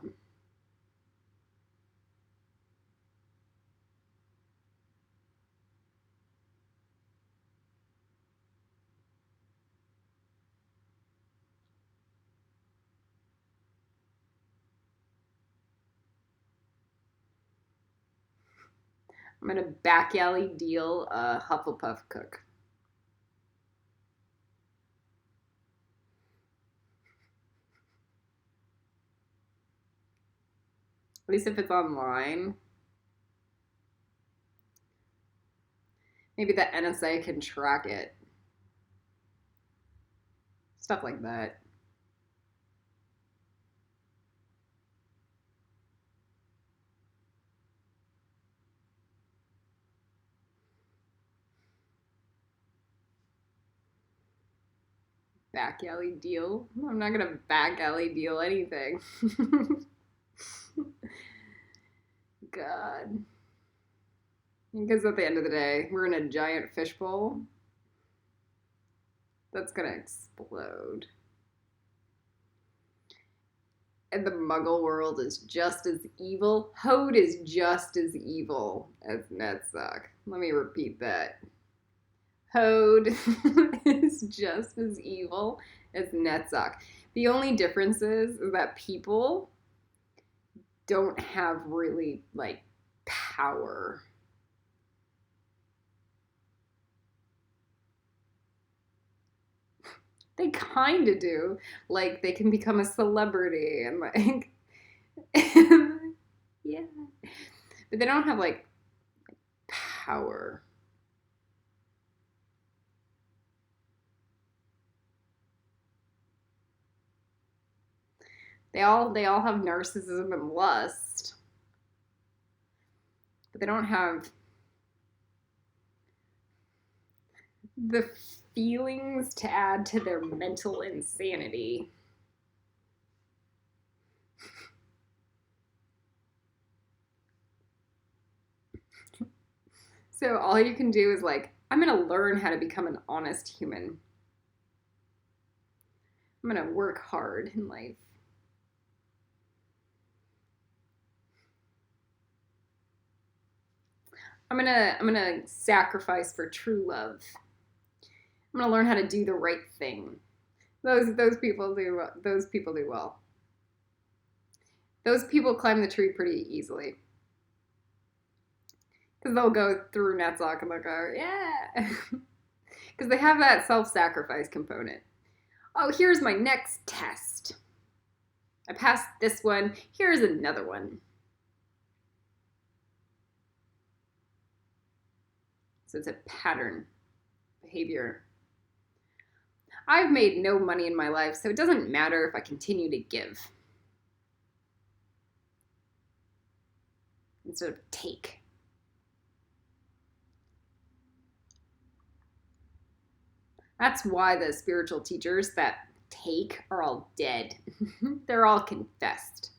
I'm gonna back alley deal a Hufflepuff cook. At least if it's online. Maybe the NSA can track it. Stuff like that. Back alley deal? I'm not gonna back alley deal anything. God. Because at the end of the day, we're in a giant fishbowl that's gonna explode. And the muggle world is just as evil. Hode is just as evil as Netsuck. Let me repeat that. Hode is just as evil as Netsuck. The only difference is that people don't have really, like, power. They kind of do. Like, they can become a celebrity and, like, Yeah. But they don't have like power. They all have narcissism and lust, but they don't have the feelings to add to their mental insanity. So all you can do is like, I'm going to learn how to become an honest human. I'm going to work hard in life. I'm gonna sacrifice for true love. I'm gonna learn how to do the right thing. Those people do well. Those people climb the tree pretty easily. Because they'll go through Netzach and they'll go, yeah. Because they have that self-sacrifice component. Oh, here's my next test. I passed this one. Here's another one. So it's a pattern behavior. I've made no money in my life, so it doesn't matter if I continue to give instead of take. That's why the spiritual teachers that take are all dead. They're all confessed.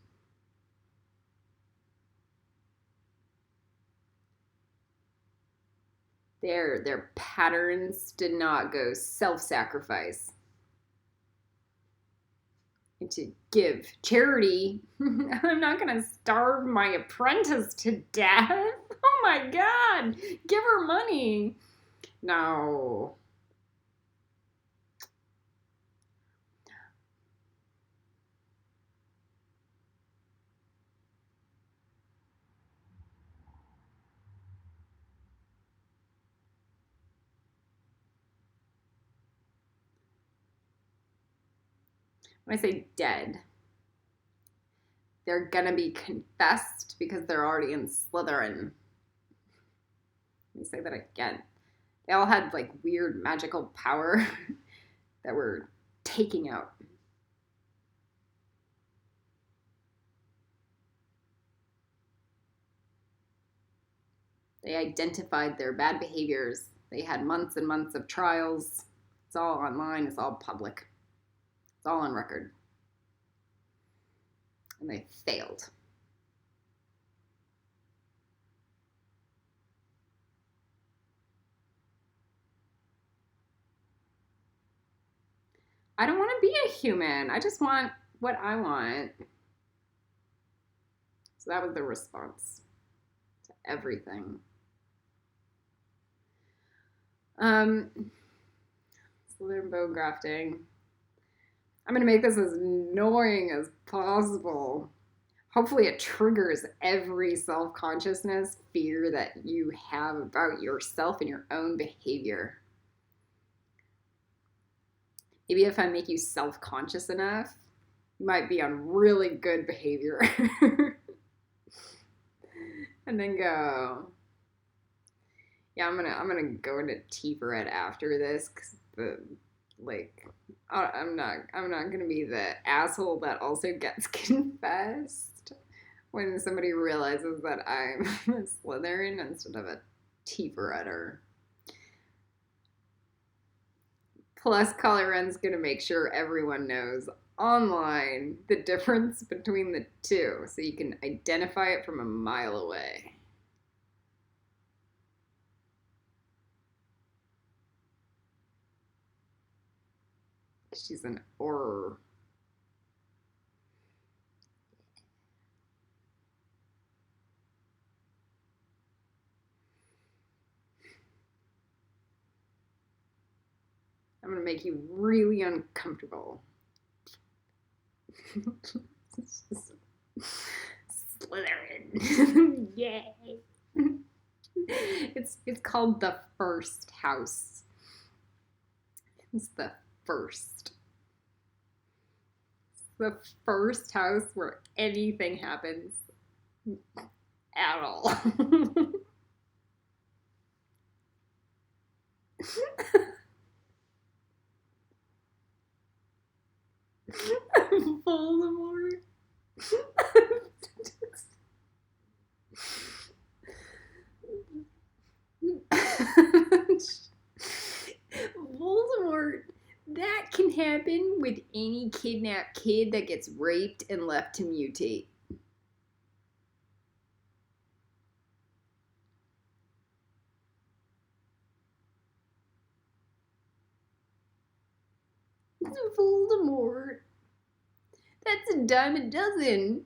Their patterns did not go self-sacrifice and to give charity. I'm not gonna starve my apprentice to death. Oh my God, give her money. No. When I say dead, they're gonna be confessed because they're already in Slytherin. Let me say that again. They all had like weird magical power that we're taking out. They identified their bad behaviors. They had months and months of trials. It's all online, it's all public, it's all on record. And they failed. I don't want to be a human. I just want what I want. So that was the response to everything. Slytherin bone grafting. I'm going to make this as annoying as possible. Hopefully it triggers every self-consciousness fear that you have about yourself and your own behavior. Maybe if I make you self-conscious enough, you might be on really good behavior. And then go, yeah, I'm gonna go into Tea-Red after this, because I'm not gonna be the asshole that also gets confessed when somebody realizes that I'm a Slytherin instead of a Tea-Redder. Plus, Ren's gonna make sure everyone knows online the difference between the two, so you can identify it from a mile away. She's an horror. I'm gonna make you really uncomfortable. Slytherin. Yay. It's called the first house. It's the first. The first house where anything happens at all. Voldemort. Voldemort. That can happen with any kidnapped kid that gets raped and left to mutate. Voldemort. That's a dime a dozen.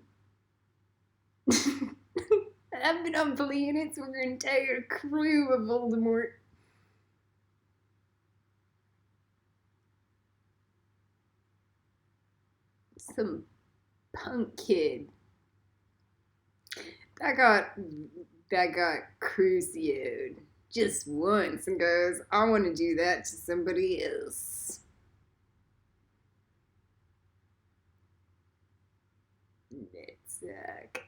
I've been on planets where an entire crew of Voldemort. Some punk kid that got crucioed just once and goes, I want to do that to somebody else. Nutsack.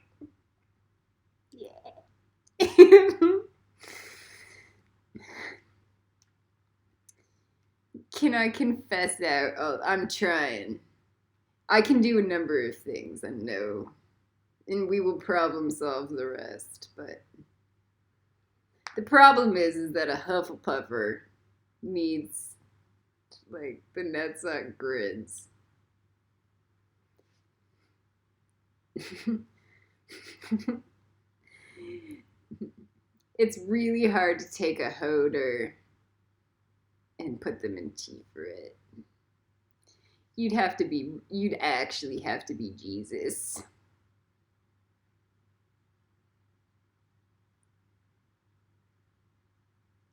Yeah. Can I confess out? Oh, I'm trying. I can do a number of things, I know. And we will problem solve the rest, but the problem is that a Hufflepuffer needs, like, the Nutsack grids. It's really hard to take a Hodor and put them in Tiferet. You'd actually have to be Jesus.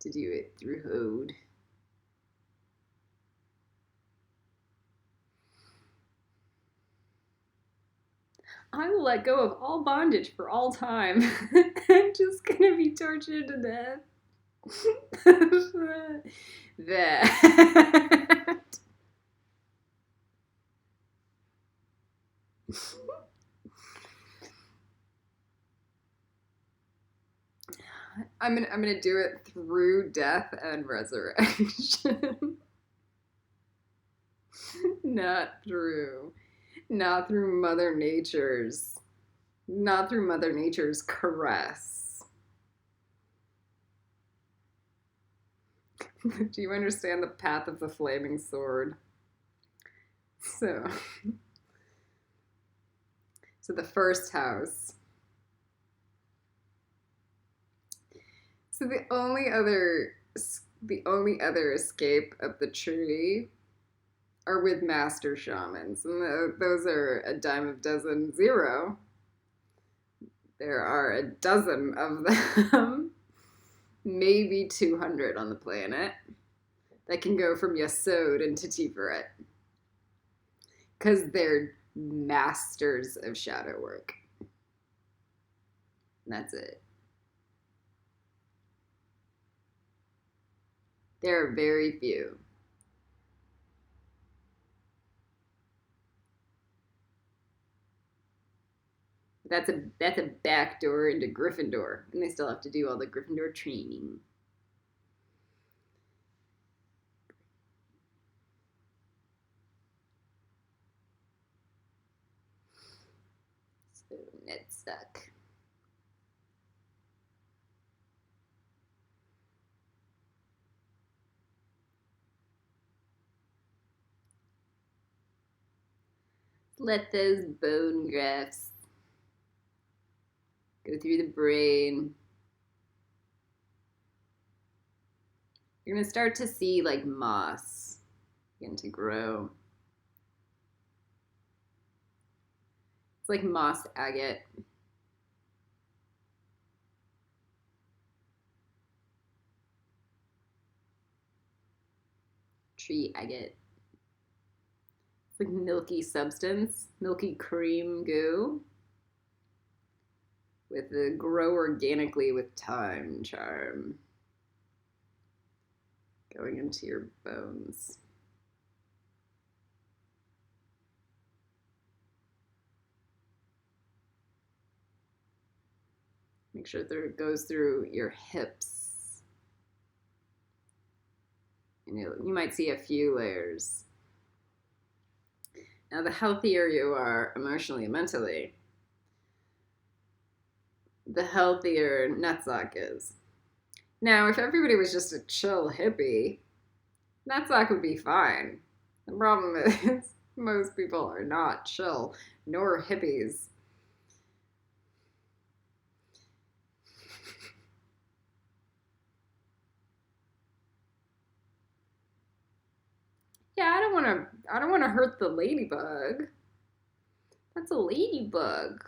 To do it through Hode. I will let go of all bondage for all time. I'm just gonna be tortured to death. That. I'm gonna do it through death and resurrection. Not through Mother Nature's caress. Do you understand the path of the flaming sword? So the first house. So the only other escape up the tree are with master shamans, and those are a dime a dozen, zero. There are a dozen of them, maybe 200 on the planet, that can go from Yasod into Tiferet, because they're masters of shadow work. And that's it. There are very few. That's a back door into Gryffindor, and they still have to do all the Gryffindor training. So Nutsack. Let those bone grafts go through the brain. You're gonna start to see like moss begin to grow. It's like moss agate. Tree agate. It's like milky substance, milky cream goo. With the grow organically with time charm. Going into your bones. Make sure that it goes through your hips. And you might see a few layers. Now, the healthier you are emotionally and mentally, the healthier nutsack is. Now, if everybody was just a chill hippie, nutsack would be fine. The problem is most people are not chill, nor hippies. Yeah, I don't want to hurt the ladybug. That's a ladybug.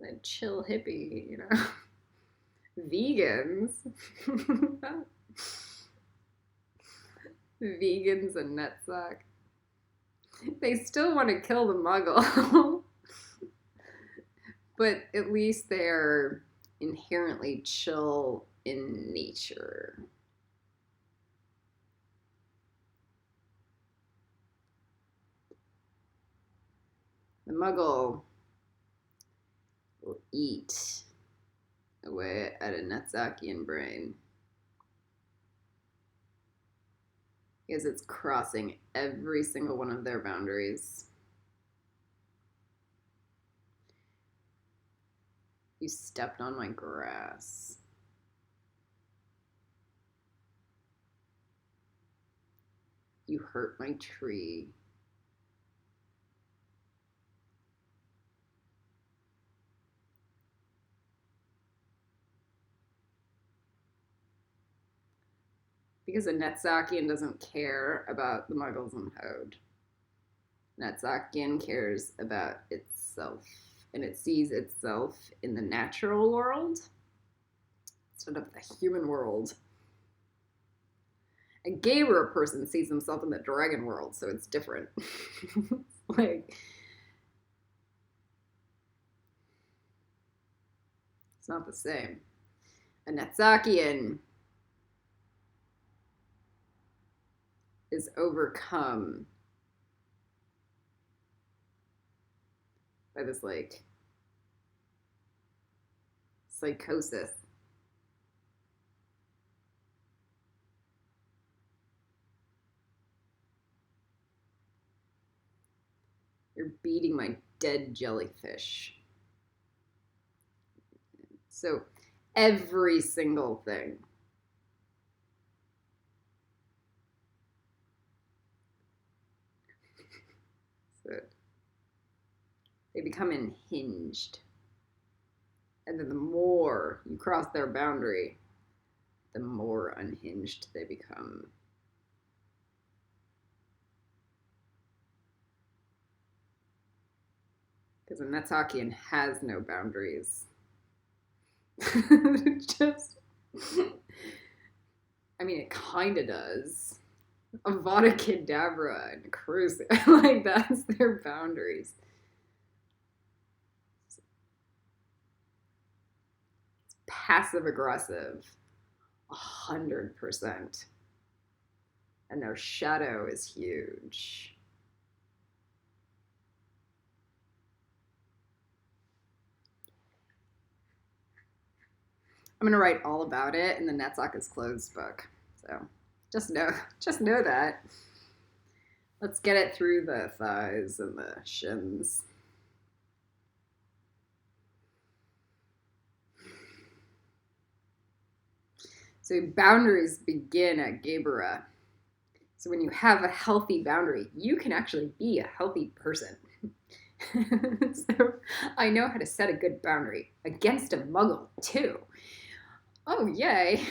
A chill hippie, you know. Vegans. Vegans and nutsack. They still want to kill the muggle. But at least they're inherently chill in nature. The muggle will eat away at a Nutsackian brain because it's crossing every single one of their boundaries. You stepped on my grass. You hurt my tree. Because a Netsackian doesn't care about the Muggles and Hode. Netsackian cares about itself, and it sees itself in the natural world instead of the human world. A gayer person sees himself in the dragon world, so it's different. Like, it's not the same. A Netsackian is overcome by this, like, psychosis. You're beating my dead jellyfish. So every single thing. So they become unhinged. And then the more you cross their boundary, the more unhinged they become. Because a Netsackian has no boundaries. Just, I mean, it kind of does. Avada Kedavra and Crucible, like, that's their boundaries. It's passive aggressive, 100%. And their shadow is huge. I'm gonna write all about it in the Netsock is Closed book. So just know that. Let's get it through the thighs and the shins. So boundaries begin at Gaebera. So when you have a healthy boundary, you can actually be a healthy person. So I know how to set a good boundary against a muggle too. Oh, yay.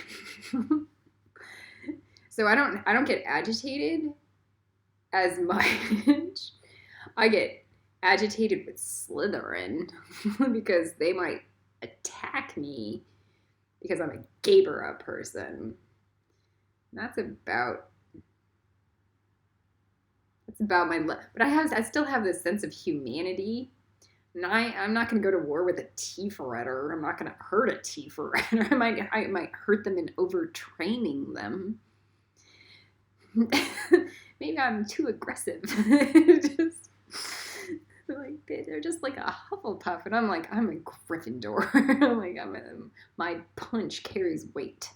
So I don't get agitated as much. I get agitated with Slytherin because they might attack me because I'm a Gaebera person. That's about my but I still have this sense of humanity. And I'm not going to go to war with a Tiefretter. I'm not going to hurt a Tiefretter. I might hurt them in overtraining them. Maybe I'm too aggressive. Just Like, they're just like a Hufflepuff. And I'm like, I'm a Gryffindor. I'm like, my punch carries weight.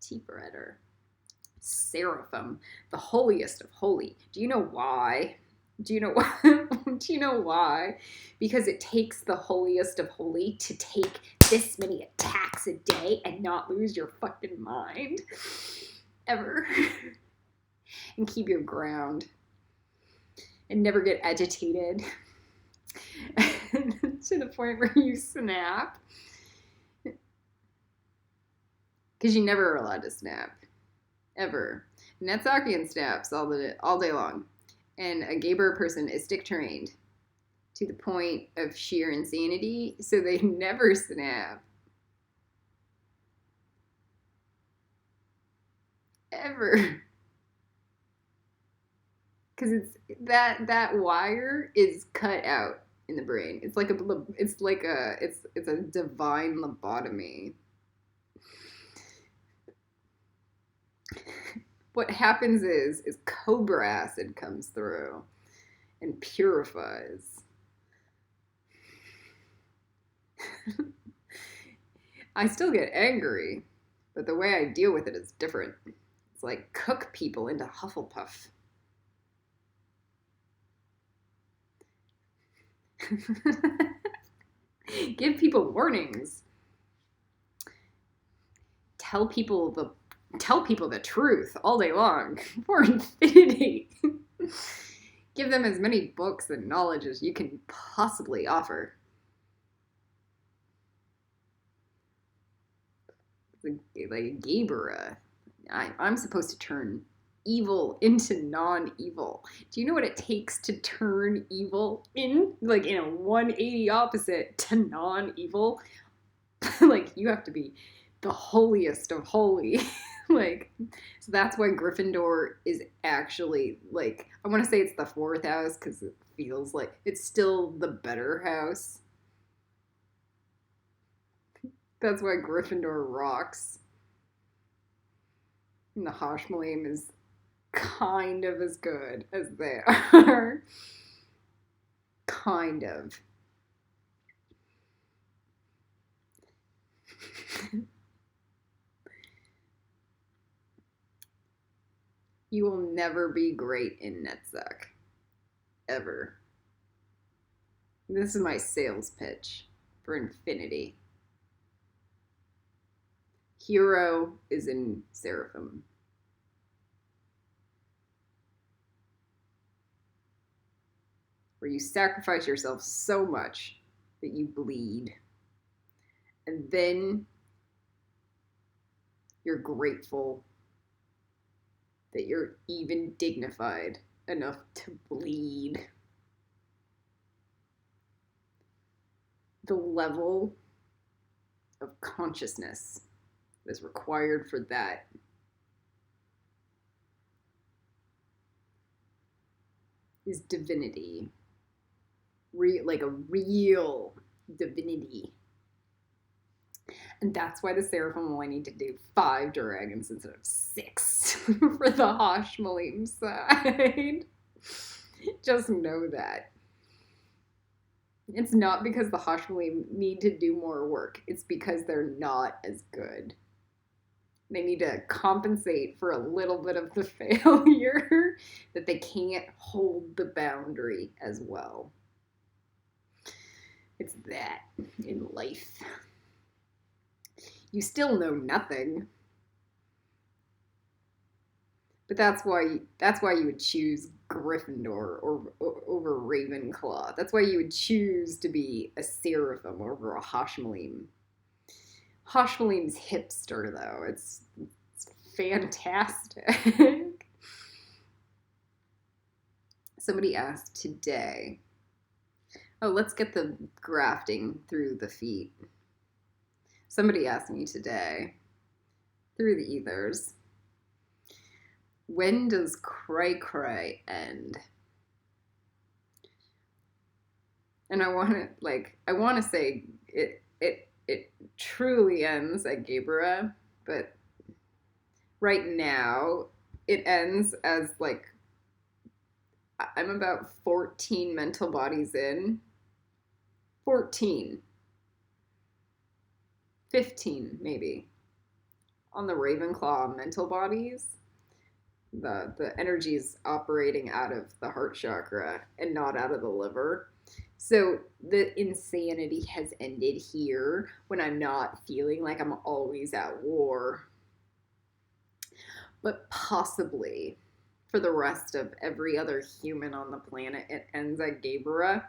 Tiefretter. Seraphim, the holiest of holy. Do you know why? Do you know why? Do you know why? Because it takes the holiest of holy to take this many attacks a day and not lose your fucking mind ever. And keep your ground and never get agitated to the point where you snap. Because you never are allowed to snap. Ever. Netzakian snaps all day long. And a Gaber person is stick trained to the point of sheer insanity, so they never snap. Ever. Because it's that wire is cut out in the brain. It's a divine lobotomy. What happens is cobra acid comes through and purifies. I still get angry, but the way I deal with it is different. It's like cook people into Hufflepuff. Give people warnings. Tell people the truth all day long for infinity. Give them as many books and knowledge as you can possibly offer. Like Gabera. I'm supposed to turn evil into non-evil. Do you know what it takes to turn evil in a 180 opposite to non-evil? Like, you have to be the holiest of holy. So that's why Gryffindor is actually, I want to say it's the 4th house because it feels like it's still the better house. That's why Gryffindor rocks. And the Hoshmalim is kind of as good as they are. Kind of. You will never be great in Netzach. Ever. This is my sales pitch for infinity. Hero is in Seraphim. Where you sacrifice yourself so much that you bleed. And then you're grateful that you're even dignified enough to bleed. The level of consciousness that is required for that is divinity. Like a real divinity. And that's why the Seraphim only need to do 5 dragons instead of 6 for the Hoshmalim side. Just know that. It's not because the Hoshmalim need to do more work. It's because they're not as good. They need to compensate for a little bit of the failure that they can't hold the boundary as well. It's that in life. You still know nothing. But that's why you would choose Gryffindor over Ravenclaw. That's why you would choose to be a Seraphim over a Hoshmalim. Hoshmalim's hipster, though. It's fantastic. Somebody asked today, let's get the grafting through the feet. Somebody asked me today, through the ethers, when does cray cray end? And I want to say it it truly ends at Gaebra, but right now it ends as like I'm about 14 mental bodies in. 14. 15 maybe on the Ravenclaw mental bodies. The energy is operating out of the heart chakra and not out of the liver. So the insanity has ended here when I'm not feeling like I'm always at war. But possibly for the rest of every other human on the planet, it ends at Gaebra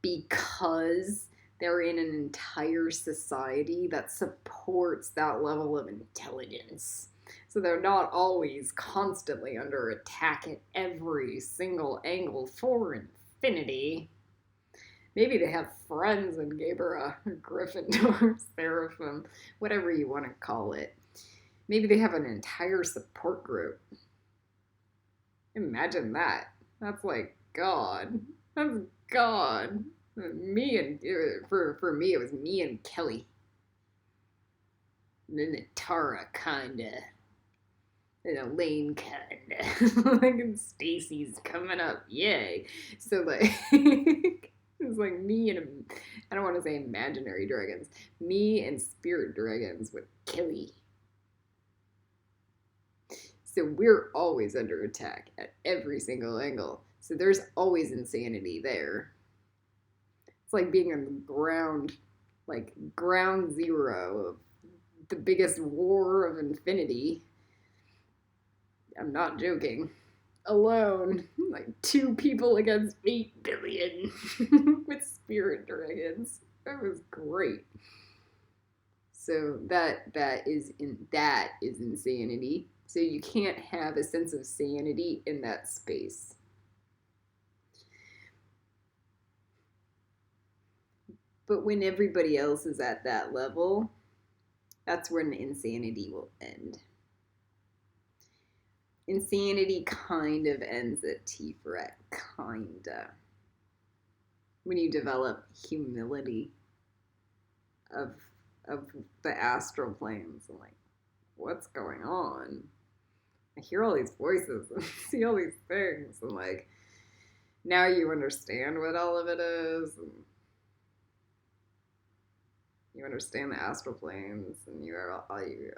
because they're in an entire society that supports that level of intelligence. So they're not always constantly under attack at every single angle for infinity. Maybe they have friends in Gaebra, Gryffindor, Seraphim, whatever you want to call it. Maybe they have an entire support group. Imagine that. That's like God. That's God. Me and for me it was me and Kelly. And then Tara kinda. And Elaine kinda. Like and Stacy's coming up. Yay. So like it's like me and I don't want to say imaginary dragons. Me and spirit dragons with Kelly. So we're always under attack at every single angle. So there's always insanity there. It's like being on the ground, like ground zero of the biggest war of infinity. I'm not joking. Alone, like 2 people against 8 billion with spirit dragons. That was great. So that is insanity. So you can't have a sense of sanity in that space. But when everybody else is at that level, that's when insanity will end. Insanity kind of ends at Tiferet, kinda. When you develop humility of the astral planes and like, what's going on? I hear all these voices and see all these things and like now you understand what all of it is and you understand the astral planes and you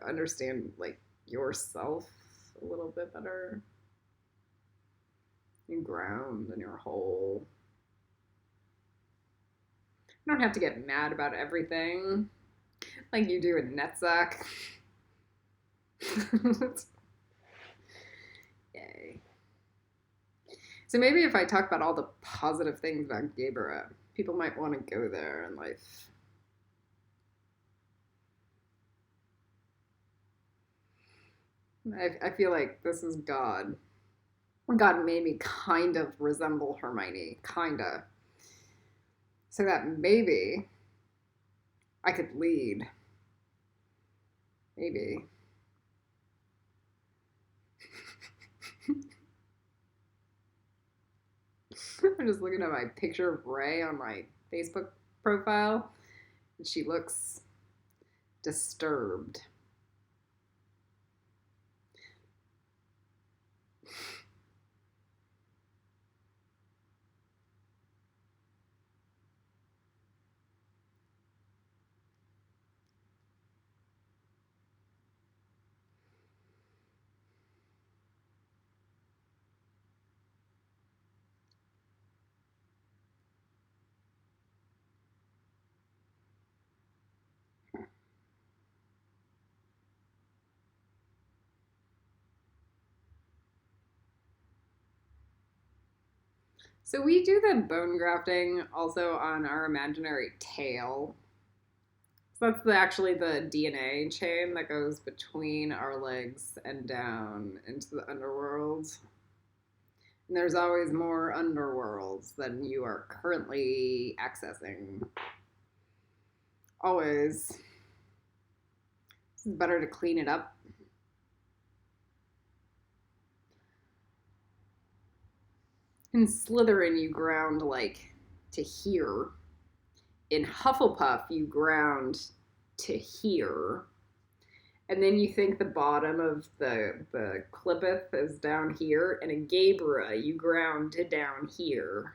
understand like yourself a little bit better. You ground and you're whole. You don't have to get mad about everything like you do in Netzach. Yay. So maybe if I talk about all the positive things about Gaebra, people might want to go there in life. I feel like this is God. God made me kind of resemble Hermione, kinda. So that maybe I could lead. Maybe. I'm just looking at my picture of Ray on my Facebook profile, and she looks disturbed. So we do the bone grafting also on our imaginary tail. So that's actually the DNA chain that goes between our legs and down into the underworld. And there's always more underworlds than you are currently accessing. Always. It's better to clean it up. In Slytherin, you ground like to here. In Hufflepuff, you ground to here. And then you think the bottom of the clipith is down here, and a Gabra you ground to down here.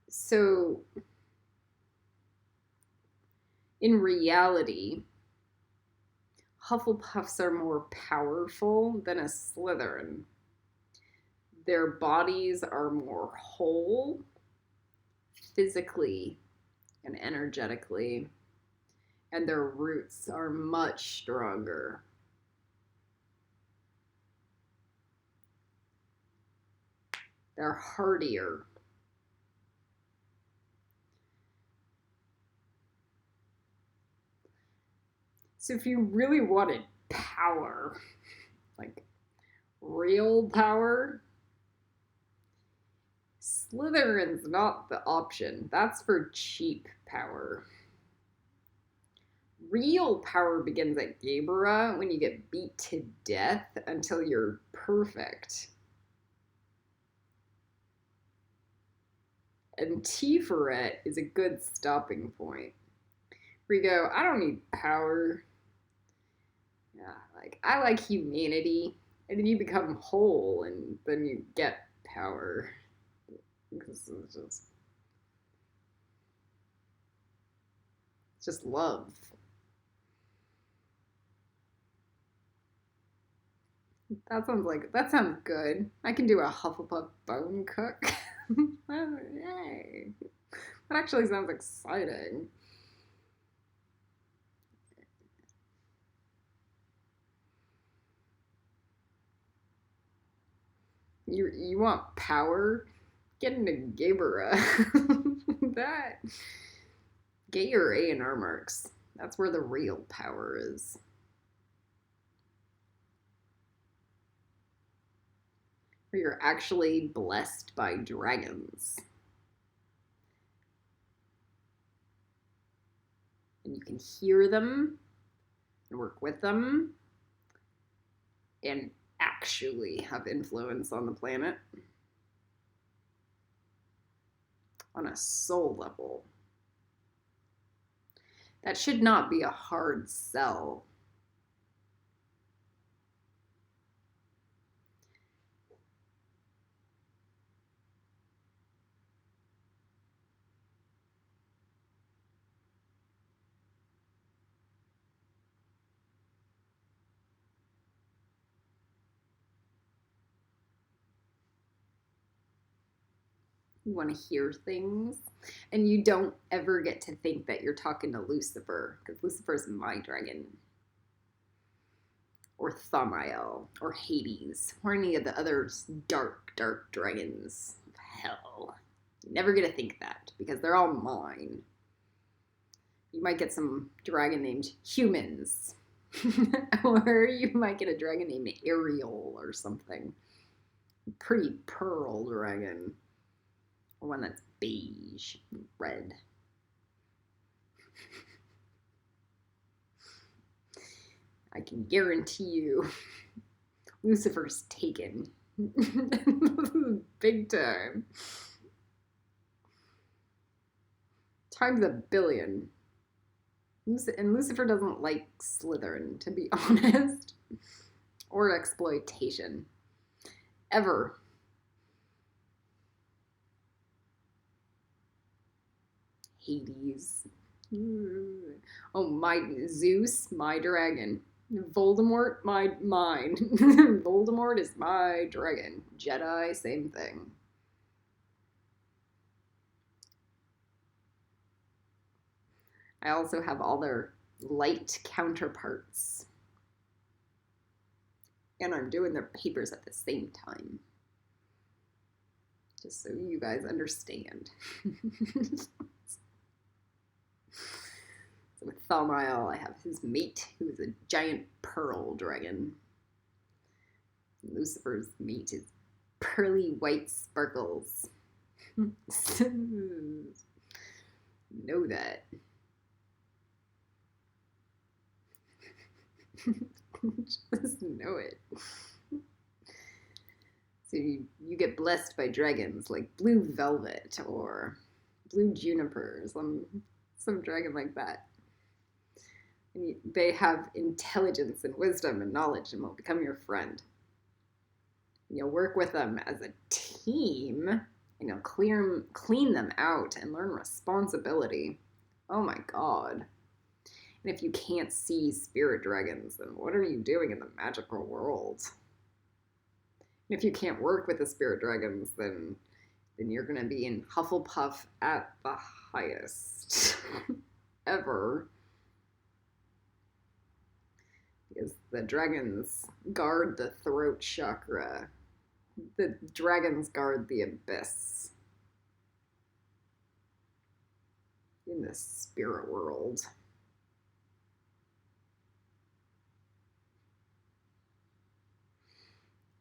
So, in reality, Hufflepuffs are more powerful than a Slytherin. Their bodies are more whole, physically and energetically, and their roots are much stronger. They're hardier. So if you really wanted power, like real power, Slytherin's not the option. That's for cheap power. Real power begins at Gabra when you get beat to death until you're perfect. And Tiferet is a good stopping point. Where you go, I don't need power. Yeah, like, I like humanity. And then you become whole, and then you get power. This is just love. That sounds good. I can do a Hufflepuff bone cook. Yay. That actually sounds exciting. You want power? Get into Gabra. Get your A&R marks. That's where the real power is. Where you're actually blessed by dragons. And you can hear them and work with them and actually have influence on the planet on a soul level. That should not be a hard sell. You want to hear things, and you don't ever get to think that you're talking to Lucifer, because Lucifer's my dragon. Or Thaumael, or Hades, or any of the other dark dragons of hell. You never get to think that, because they're all mine. You might get some dragon named Humans, or you might get a dragon named Ariel or something. Pretty pearl dragon. Or one that's beige, red. I can guarantee you Lucifer's taken. Big time. Times a billion. And Lucifer doesn't like Slytherin, to be honest. Or exploitation. Ever. Hades. Oh, my Zeus, my dragon. Voldemort, mine. Voldemort is my dragon. Jedi, same thing. I also have all their light counterparts. And I'm doing their papers at the same time. Just so you guys understand. So with Thaumael, I have his mate, who is a giant pearl dragon. Lucifer's mate is pearly white sparkles. Know that. Just know it. So you get blessed by dragons like blue velvet or blue junipers. some dragon like that. And they have intelligence and wisdom and knowledge and will become your friend. And you'll work with them as a team, and you'll clean them out and learn responsibility. Oh my god. And if you can't see spirit dragons, then what are you doing in the magical world? And if you can't work with the spirit dragons, then you're going to be in Hufflepuff at the highest ever. Because the dragons guard the throat chakra. The dragons guard the abyss. In the spirit world.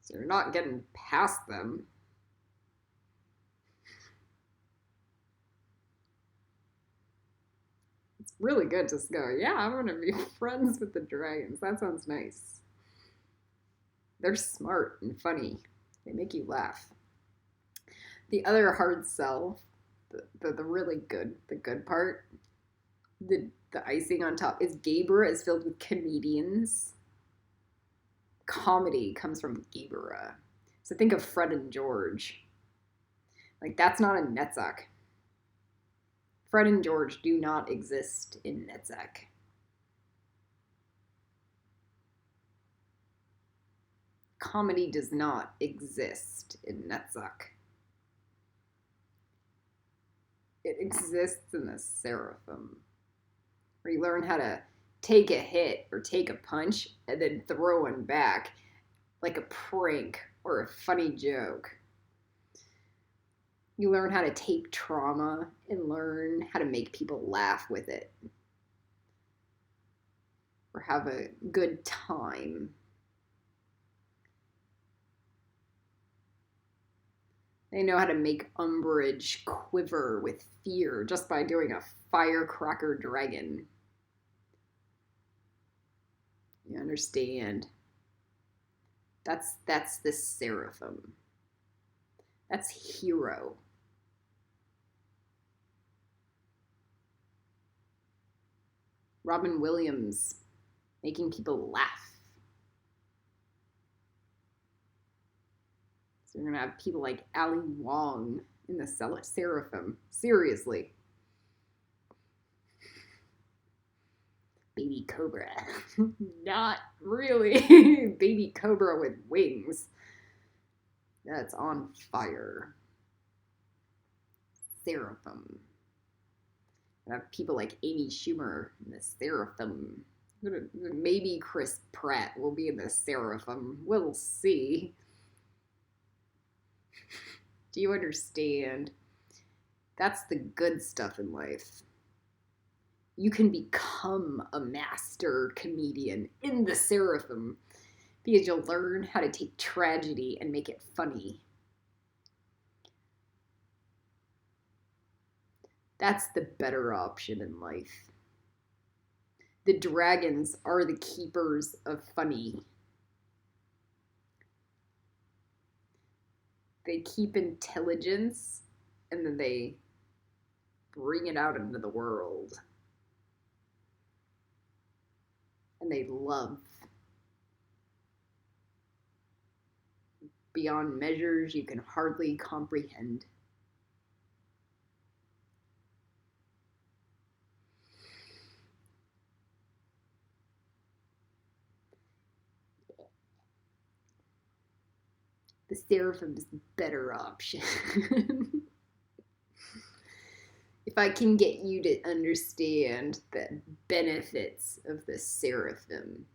So you're not getting past them. It's really good to just go, yeah, I'm going to be friends with the dragons. That sounds nice. They're smart and funny. They make you laugh. The other hard sell, the really good, the good part, the icing on top is Gabra is filled with comedians. Comedy comes from Gabra. So think of Fred and George. Like, that's not a Netzach. Fred and George do not exist in Netzach. Comedy does not exist in Netzach. It exists in the Seraphim, where you learn how to take a hit or take a punch and then throw one back like a prank or a funny joke. You learn how to take trauma and learn how to make people laugh with it or have a good time. They know how to make Umbridge quiver with fear just by doing a firecracker dragon. You understand? That's the Seraphim. That's hero. Robin Williams making people laugh. So you're going to have people like Ali Wong in the Seraphim. Seriously. Baby Cobra. Not really. Baby Cobra with wings. That's on fire. Seraphim. I have people like Amy Schumer in the Seraphim. Maybe Chris Pratt will be in the Seraphim. We'll see. Do you understand? That's the good stuff in life. You can become a master comedian in the Seraphim because you'll learn how to take tragedy and make it funny. That's the better option in life. The dragons are the keepers of funny. They keep intelligence and then they bring it out into the world. And they love beyond measures you can hardly comprehend. The Seraphim's the better option. If I can get you to understand the benefits of the Seraphim,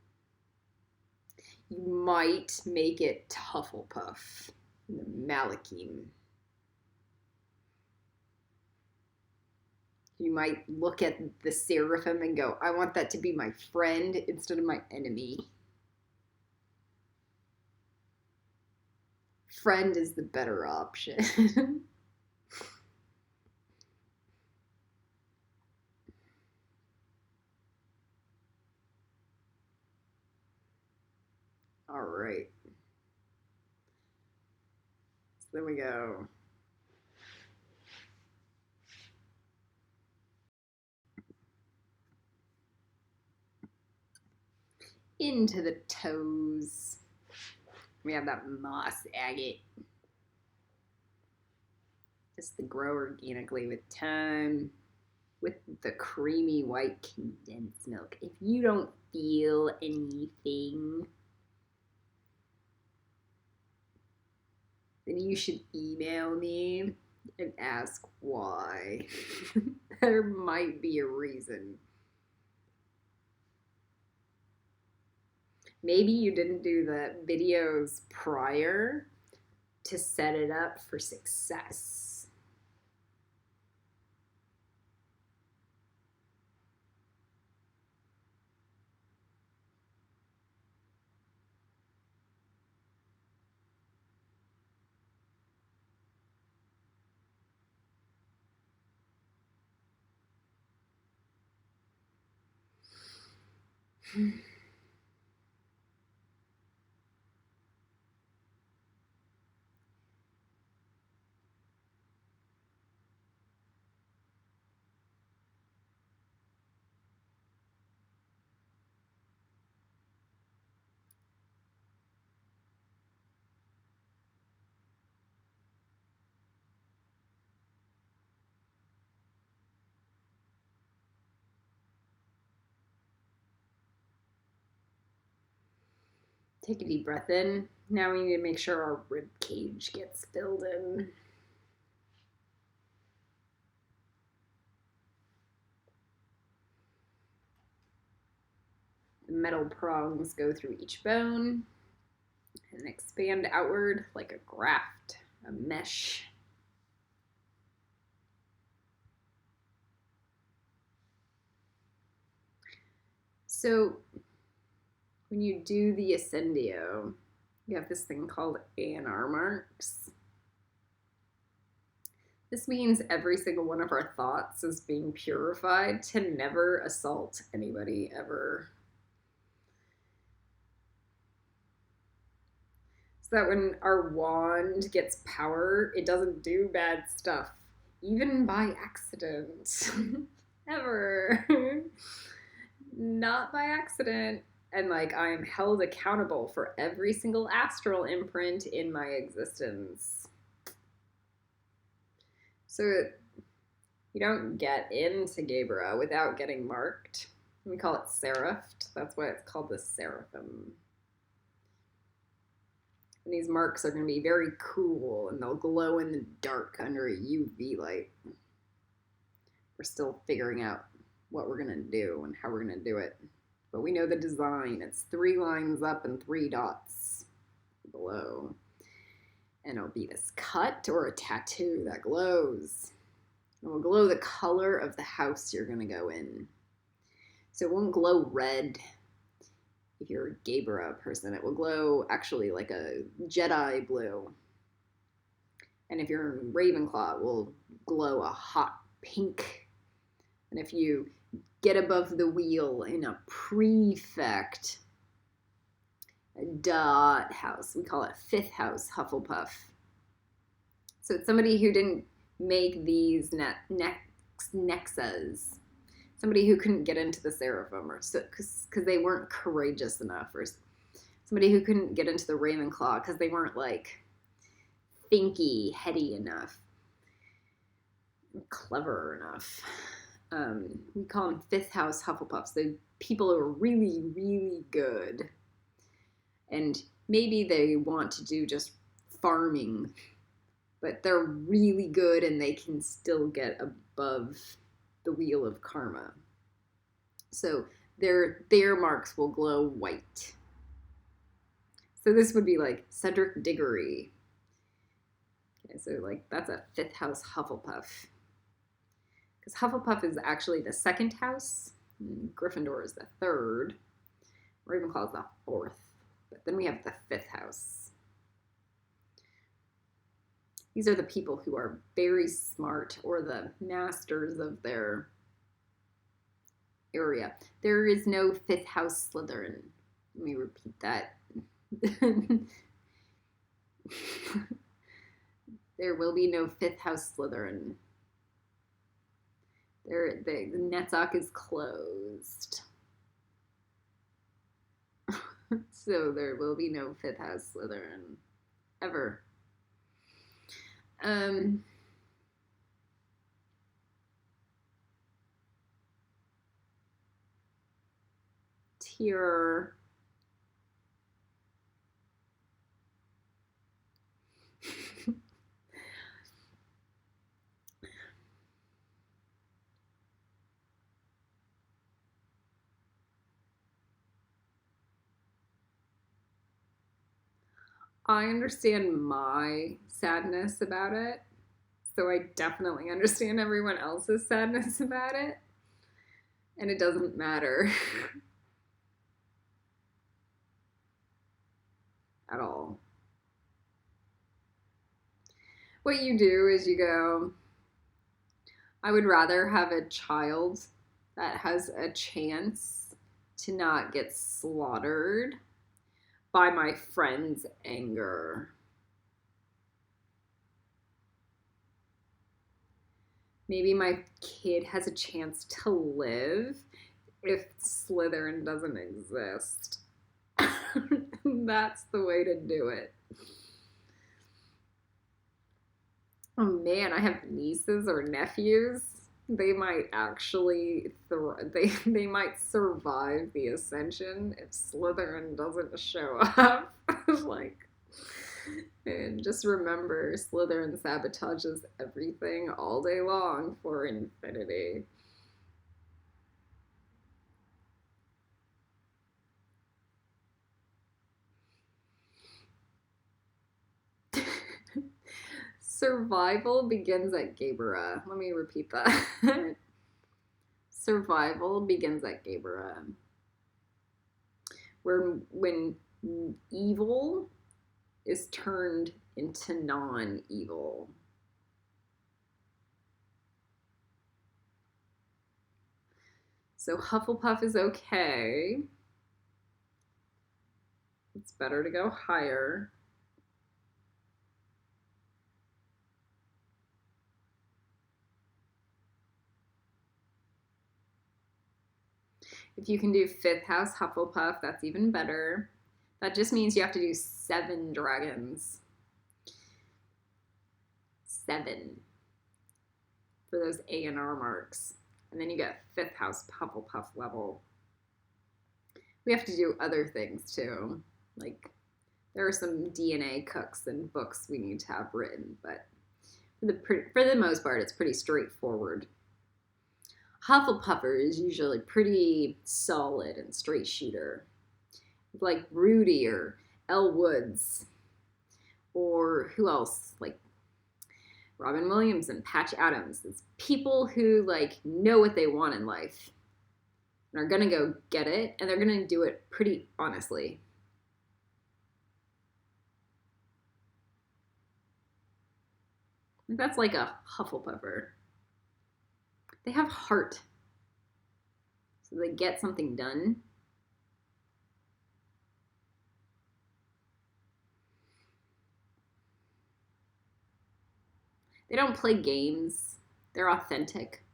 you might make it to Hufflepuff, the Malachim. You might look at the Seraphim and go, I want that to be my friend instead of my enemy. Friend is the better option. All right. So then we go into the toes. We have that moss agate. Just to grow organically with time, with the creamy white condensed milk. If you don't feel anything, then you should email me and ask why. There might be a reason. Maybe you didn't do the videos prior to set it up for success. Take a deep breath in. Now we need to make sure our rib cage gets filled in. The metal prongs go through each bone and expand outward like a graft, a mesh. So when you do the ascendio, you have this thing called ANR marks. This means every single one of our thoughts is being purified to never assault anybody ever. So that when our wand gets power, it doesn't do bad stuff, even by accident. Ever. Not by accident. And like, I am held accountable for every single astral imprint in my existence. So you don't get into Gaebra without getting marked. We call it seraphed. That's why it's called the seraphim. And these marks are going to be very cool, and they'll glow in the dark under a UV light. We're still figuring out what we're going to do and how we're going to do it. But we know the design. It's 3 lines up and 3 dots below. And it'll be this cut or a tattoo that glows. It will glow the color of the house you're going to go in. So it won't glow red if you're a Gaebra person. It will glow actually like a Jedi blue. And if you're in Ravenclaw, it will glow a hot pink. And if you get above the wheel in a prefect, a dot house, we call it 5th house Hufflepuff. So it's somebody who didn't make these nexas. Somebody who couldn't get into the seraphim, or so because they weren't courageous enough, or somebody who couldn't get into the Ravenclaw because they weren't like thinky, heady enough, clever enough. We call them 5th house Hufflepuffs. They're people who are really, really good. And maybe they want to do just farming, but they're really good and they can still get above the wheel of karma. So their marks will glow white. So this would be like Cedric Diggory. Okay, so like that's a 5th house Hufflepuff. Because Hufflepuff is actually the 2nd house. Gryffindor is the 3rd. Ravenclaw is the 4th. But then we have the 5th house. These are the people who are very smart, or the masters of their area. There is no 5th house Slytherin. Let me repeat that. There will be no 5th house Slytherin. The Netzach is closed. So there will be no fifth house Slytherin ever. Um, tier. I understand my sadness about it, so I definitely understand everyone else's sadness about it, and it doesn't matter at all. What you do is you go, I would rather have a child that has a chance to not get slaughtered by my friend's anger. Maybe my kid has a chance to live if Slytherin doesn't exist. That's the way to do it. Oh man, I have nieces or nephews. They might actually they might survive the ascension if Slytherin doesn't show up. Like, and just remember, Slytherin sabotages everything all day long for infinity. Survival begins at Gabera. Let me repeat that. Survival begins at Gabera. When evil is turned into non-evil. So Hufflepuff is okay. It's better to go higher. If you can do fifth house Hufflepuff, that's even better. That just means you have to do 7 dragons. 7 for those A&R marks. And then you get fifth house Hufflepuff level. We have to do other things too. Like, there are some DNA cooks and books we need to have written, but for the most part, it's pretty straightforward. Hufflepuffer is usually pretty solid and straight shooter. Like Rudy or Elle Woods. Or who else? Like Robin Williams and Patch Adams. It's people who like know what they want in life and are gonna go get it, and they're gonna do it pretty honestly. That's like a Hufflepuffer. They have heart. So they get something done. They don't play games. They're authentic.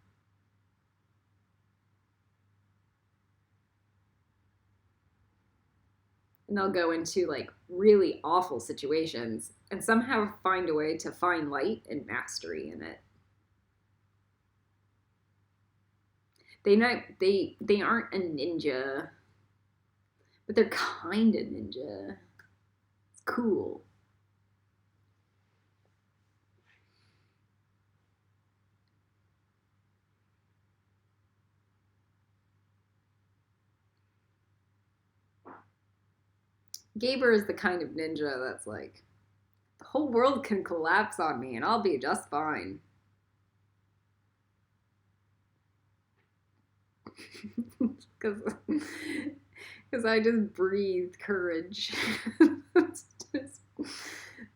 And they'll go into like really awful situations and somehow find a way to find light and mastery in it. They aren't a ninja, but they're kind of ninja. It's cool. Gaber is the kind of ninja that's like, the whole world can collapse on me and I'll be just fine. Because I just breathe courage.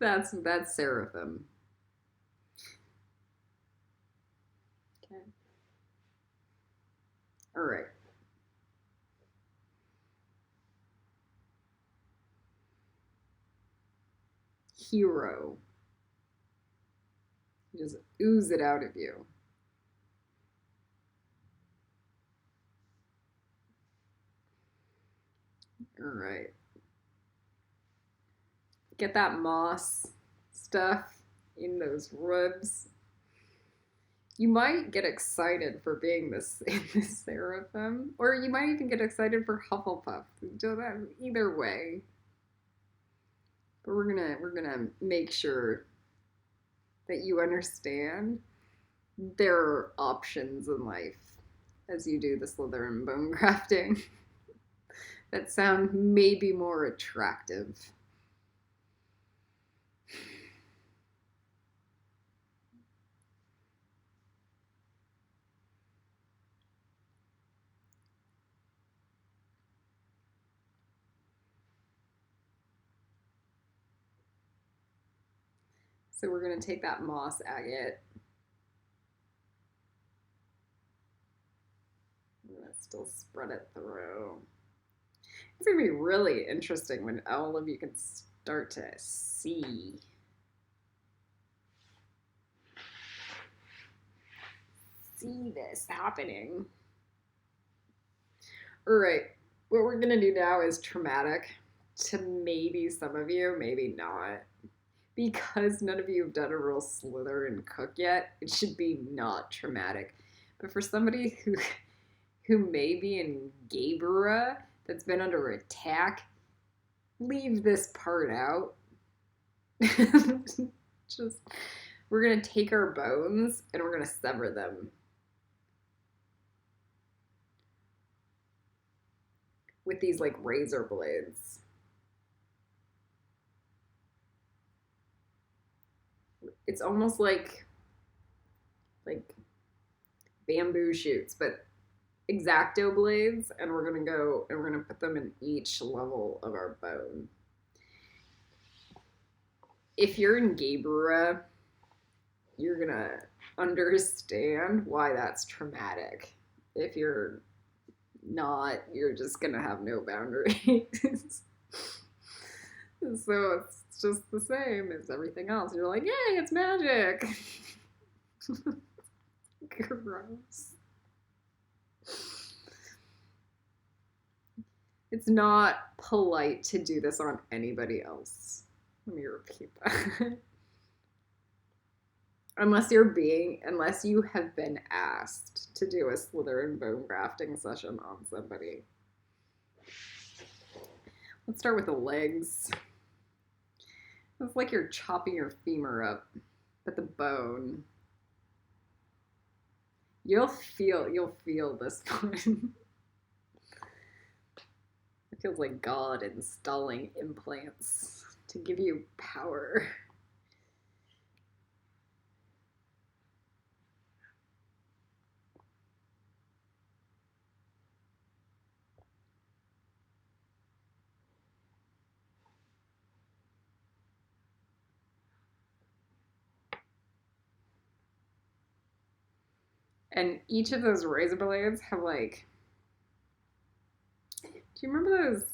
That's Seraphim. Okay. All right. Hero. You just ooze it out of you. All right. Get that moss stuff in those ribs. You might get excited for being this in this seraphim, or you might even get excited for Hufflepuff. Either way, but we're gonna make sure that you understand there are options in life as you do the Slytherin bone grafting that sound maybe more attractive. So we're going to take that moss agate. I'm going to still spread it through. It's going to be really interesting when all of you can start to see this happening. All right, what we're going to do now is traumatic to maybe some of you, maybe not. Because none of you have done a real Slytherin cook yet, it should be not traumatic. But for somebody who may be in Gaybra that's been under attack, leave this part out. Just we're gonna take our bones and we're gonna sever them with these like razor blades. It's almost like bamboo shoots, but X-Acto blades, and we're gonna go and we're gonna put them in each level of our bone. If you're in Gaybra, you're gonna understand why that's traumatic. If you're not, you're just gonna have no boundaries. So it's just the same as everything else. You're like, yay, it's magic. Gross. It's not polite to do this on anybody else. Let me repeat that. Unless you have been asked to do a Slytherin bone grafting session on somebody. Let's start with the legs. It's like you're chopping your femur up, but the bone. You'll feel this one. It feels like God installing implants to give you power. And each of those razor blades have like, do you remember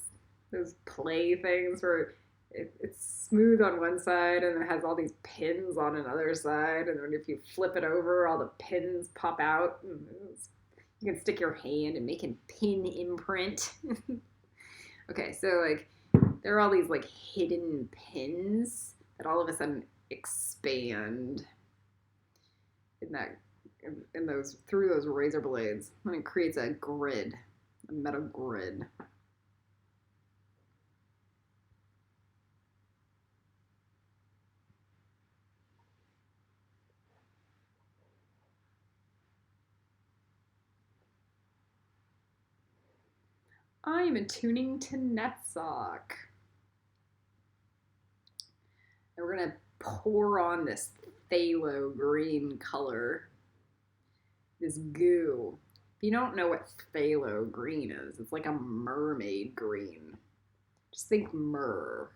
those play things where it's smooth on one side and it has all these pins on another side, and then if you flip it over, all the pins pop out. You can stick your hand and make a pin imprint. Okay, so like there are all these like hidden pins that all of a sudden expand in those through those razor blades, and it creates a grid, a metal grid. I am attuning to Netsock. And we're gonna pour on this phthalo green color, this goo. If you don't know what phthalo green is, it's like a mermaid green. Just think myrrh.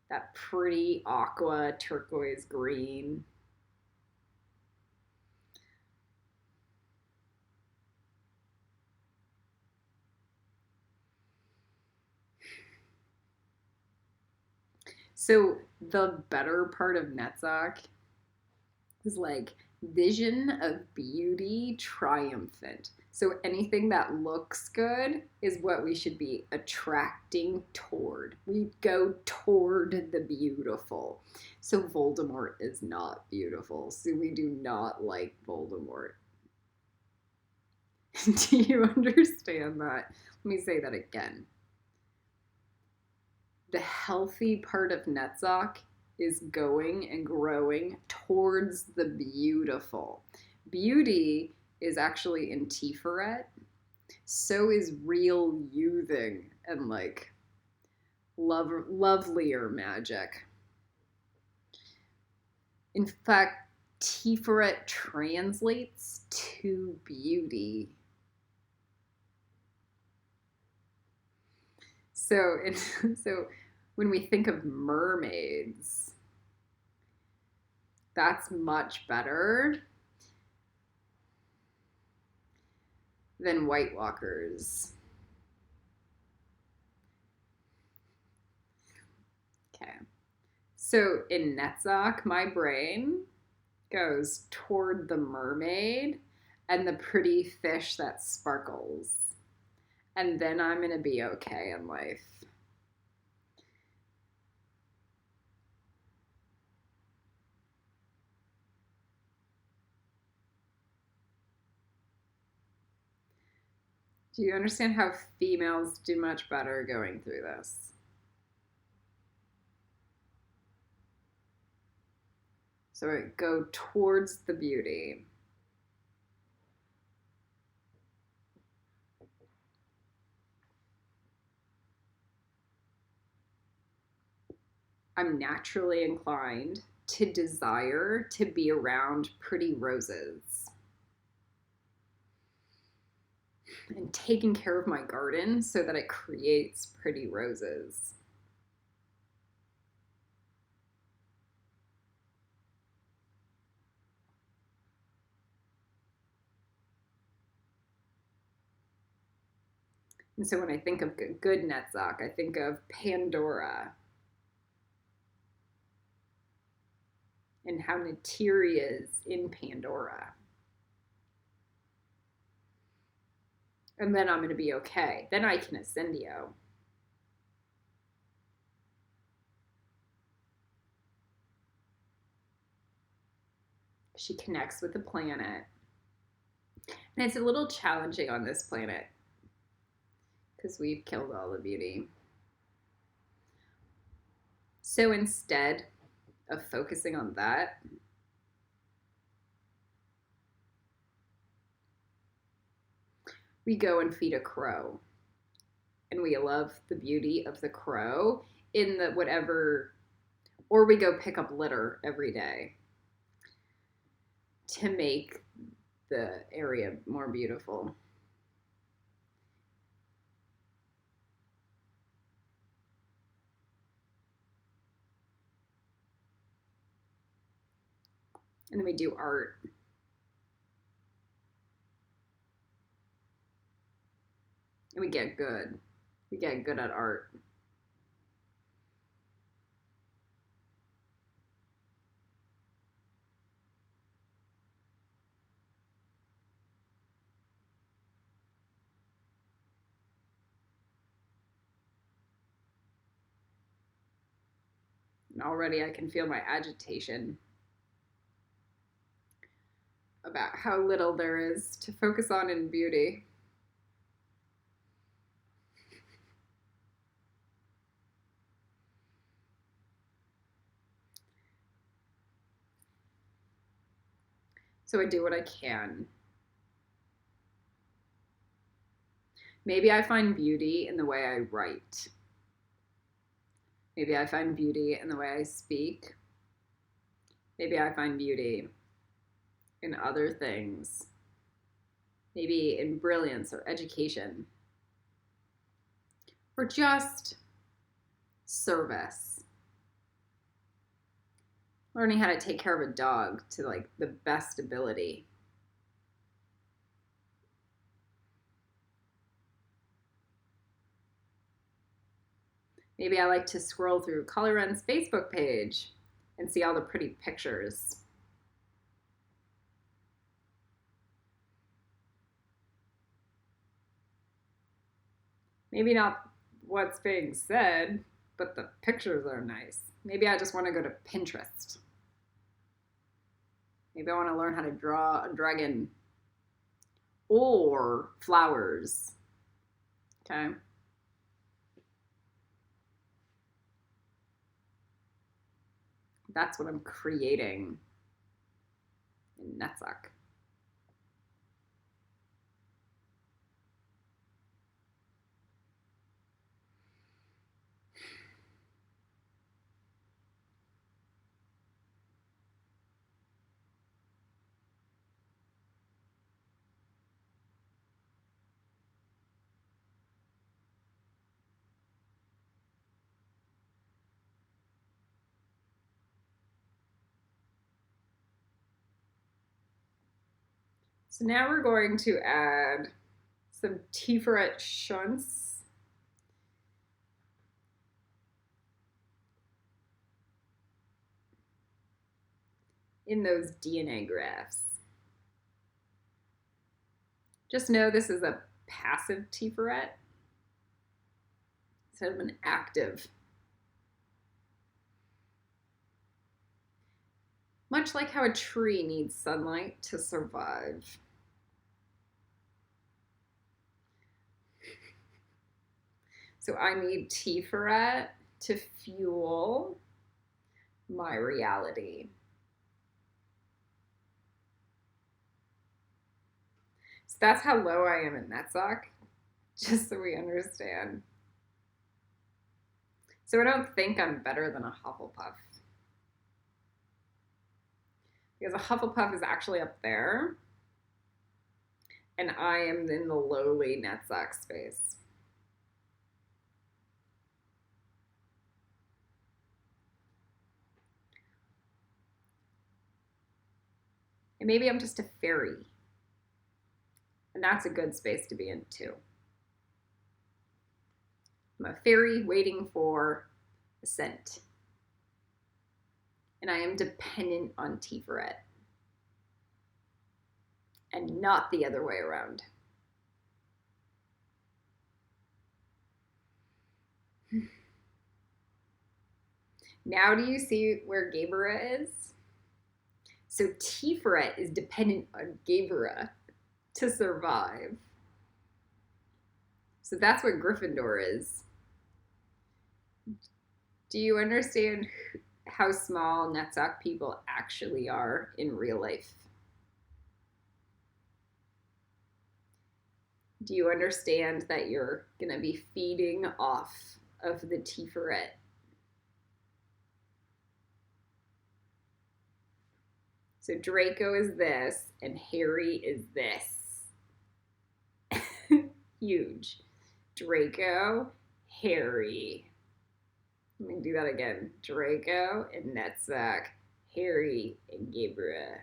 That pretty aqua turquoise green. So the better part of Netsock is like Vision of beauty triumphant. So anything that looks good is what we should be attracting toward. We go toward the beautiful. So Voldemort is not beautiful. So we do not like Voldemort. Do you understand that? Let me say that again. The healthy part of Netzach is going and growing towards the beautiful. Beauty is actually in Tiferet. So is real youthing and like lovelier magic. In fact, Tiferet translates to beauty. So when we think of mermaids, that's much better than White Walkers. Okay. So in Netzach, my brain goes toward the mermaid and the pretty fish that sparkles. And then I'm going to be okay in life. Do you understand how females do much better going through this? So go towards the beauty. I'm naturally inclined to desire to be around pretty roses. And taking care of my garden so that it creates pretty roses. And so when I think of good Netzach, I think of Pandora and how Natiri is in Pandora. And then I'm going to be okay. Then I can Ascendio. She connects with the planet. And it's a little challenging on this planet because we've killed all the beauty. So instead of focusing on that, we go and feed a crow. And we love the beauty of the crow in the whatever, or we go pick up litter every day to make the area more beautiful. And then we do art. And we get good. We get good at art. And already I can feel my agitation about how little there is to focus on in beauty. So I do what I can. Maybe I find beauty in the way I write. Maybe I find beauty in the way I speak. Maybe I find beauty in other things. Maybe in brilliance or education. Or just service. Learning how to take care of a dog to like the best ability. Maybe I like to scroll through Color Run's Facebook page and see all the pretty pictures. Maybe not what's being said, but the pictures are nice. Maybe I just want to go to Pinterest. Maybe I want to learn how to draw a dragon or flowers. Okay. That's what I'm creating in Netsuck. So now we're going to add some Tiferet shunts. In those DNA graphs. Just know this is a passive Tiferet instead of an active. Much like how a tree needs sunlight to survive. So I need Tiferet to fuel my reality. So that's how low I am in Netsuck, just so we understand. So I don't think I'm better than a Hufflepuff. Because a Hufflepuff is actually up there, and I am in the lowly Netsuck space. And maybe I'm just a fairy. And that's a good space to be in too. I'm a fairy waiting for ascent. And I am dependent on Tiferet. And not the other way around. Now do you see where Gaebra is? So Tiferet is dependent on Gaebra to survive. So that's what Gryffindor is. Do you understand how small Netsuck people actually are in real life? Do you understand that you're going to be feeding off of the Tiferet? So Draco is this, and Harry is this. Huge. Draco, Harry. Let me do that again. Draco and Netsuck, Harry and Gaebra.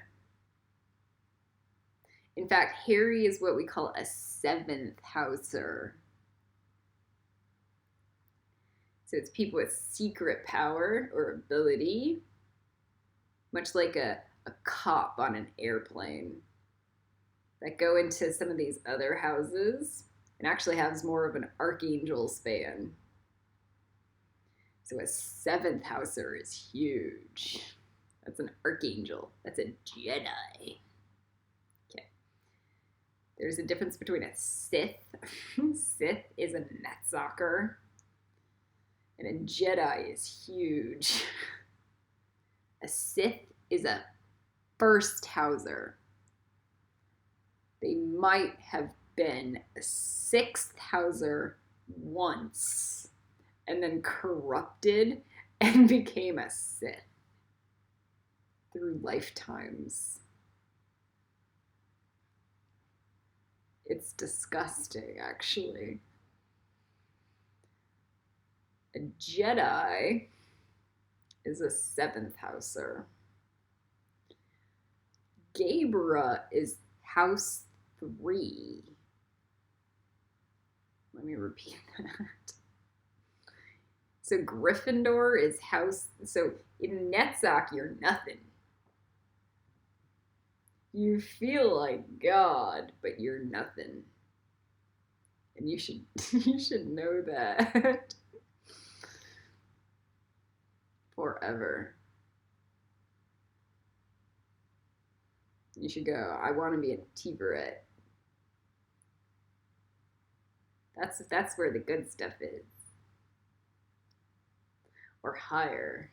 In fact, Harry is what we call a seventh houser. So it's people with secret power or ability, much like a cop on an airplane, that go into some of these other houses and actually has more of an archangel span. So a seventh houser is huge. That's an archangel. That's a Jedi. Okay. There's a difference between a Sith. Sith is a Netsucker. And a Jedi is huge. A Sith is a first houser. They might have been a sixth houser once and then corrupted and became a Sith through lifetimes. It's disgusting, actually. A Jedi is a seventh houser. Gaebra is house 3. Let me repeat that. So Gryffindor is house. So in Netsuck, you're nothing. You feel like God, but you're nothing. And you should you should know that forever. You should go, I want to be a Tiveret. That's where the good stuff is. Or higher.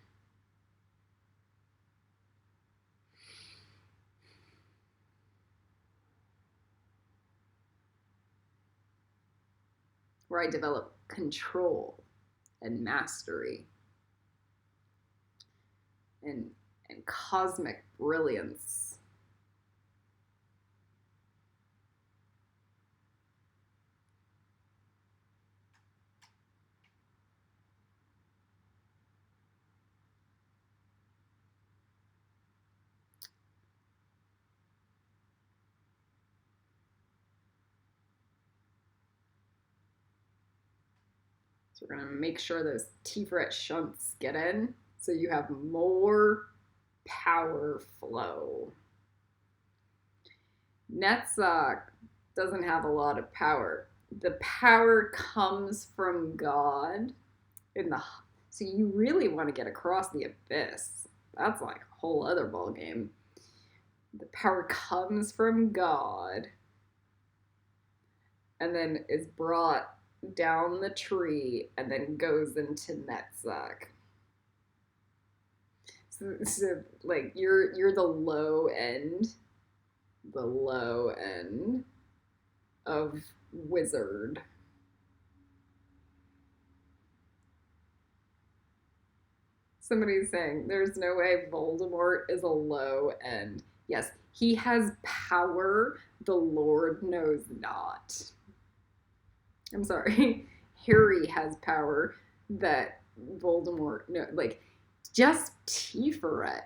Where I develop control and mastery and cosmic brilliance. So we're going to make sure those Tiveret shunts get in so you have more power flow. Netzach doesn't have a lot of power. The power comes from God so you really want to get across the abyss. That's like a whole other ballgame. The power comes from God and then is brought down the tree and then goes into Netzach. So like you're the low end of wizard. Somebody's saying there's no way Voldemort is a low end. Yes, he has power the Lord knows not. I'm sorry. Harry has power that Voldemort no, like just Tiferet.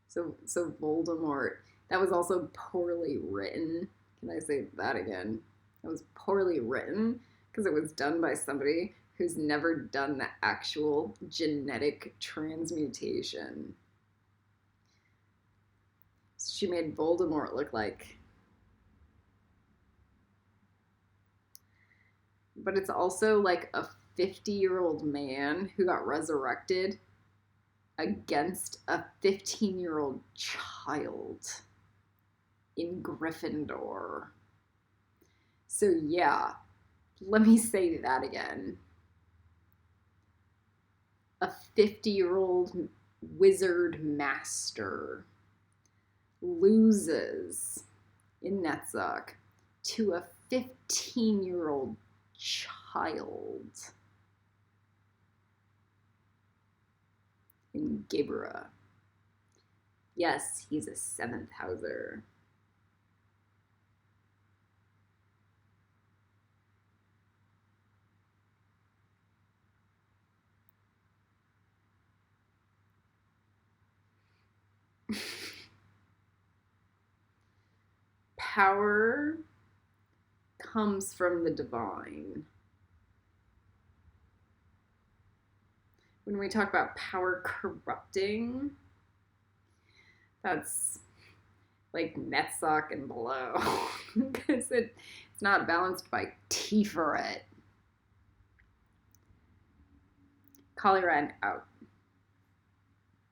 So Voldemort, that was also poorly written. Can I say that again? It was poorly written because it was done by somebody who's never done the actual genetic transmutation. She made Voldemort look like... But it's also like a 50-year-old man who got resurrected against a 15-year-old child in Gryffindor. So yeah, let me say that again. A 50-year-old wizard master loses in Netzach to a 15-year-old child in Gibra. Yes, he's a 7th houser. Power comes from the divine. When we talk about power corrupting, that's like Netzach and below, because it's not balanced by Tiferet. Colliran out.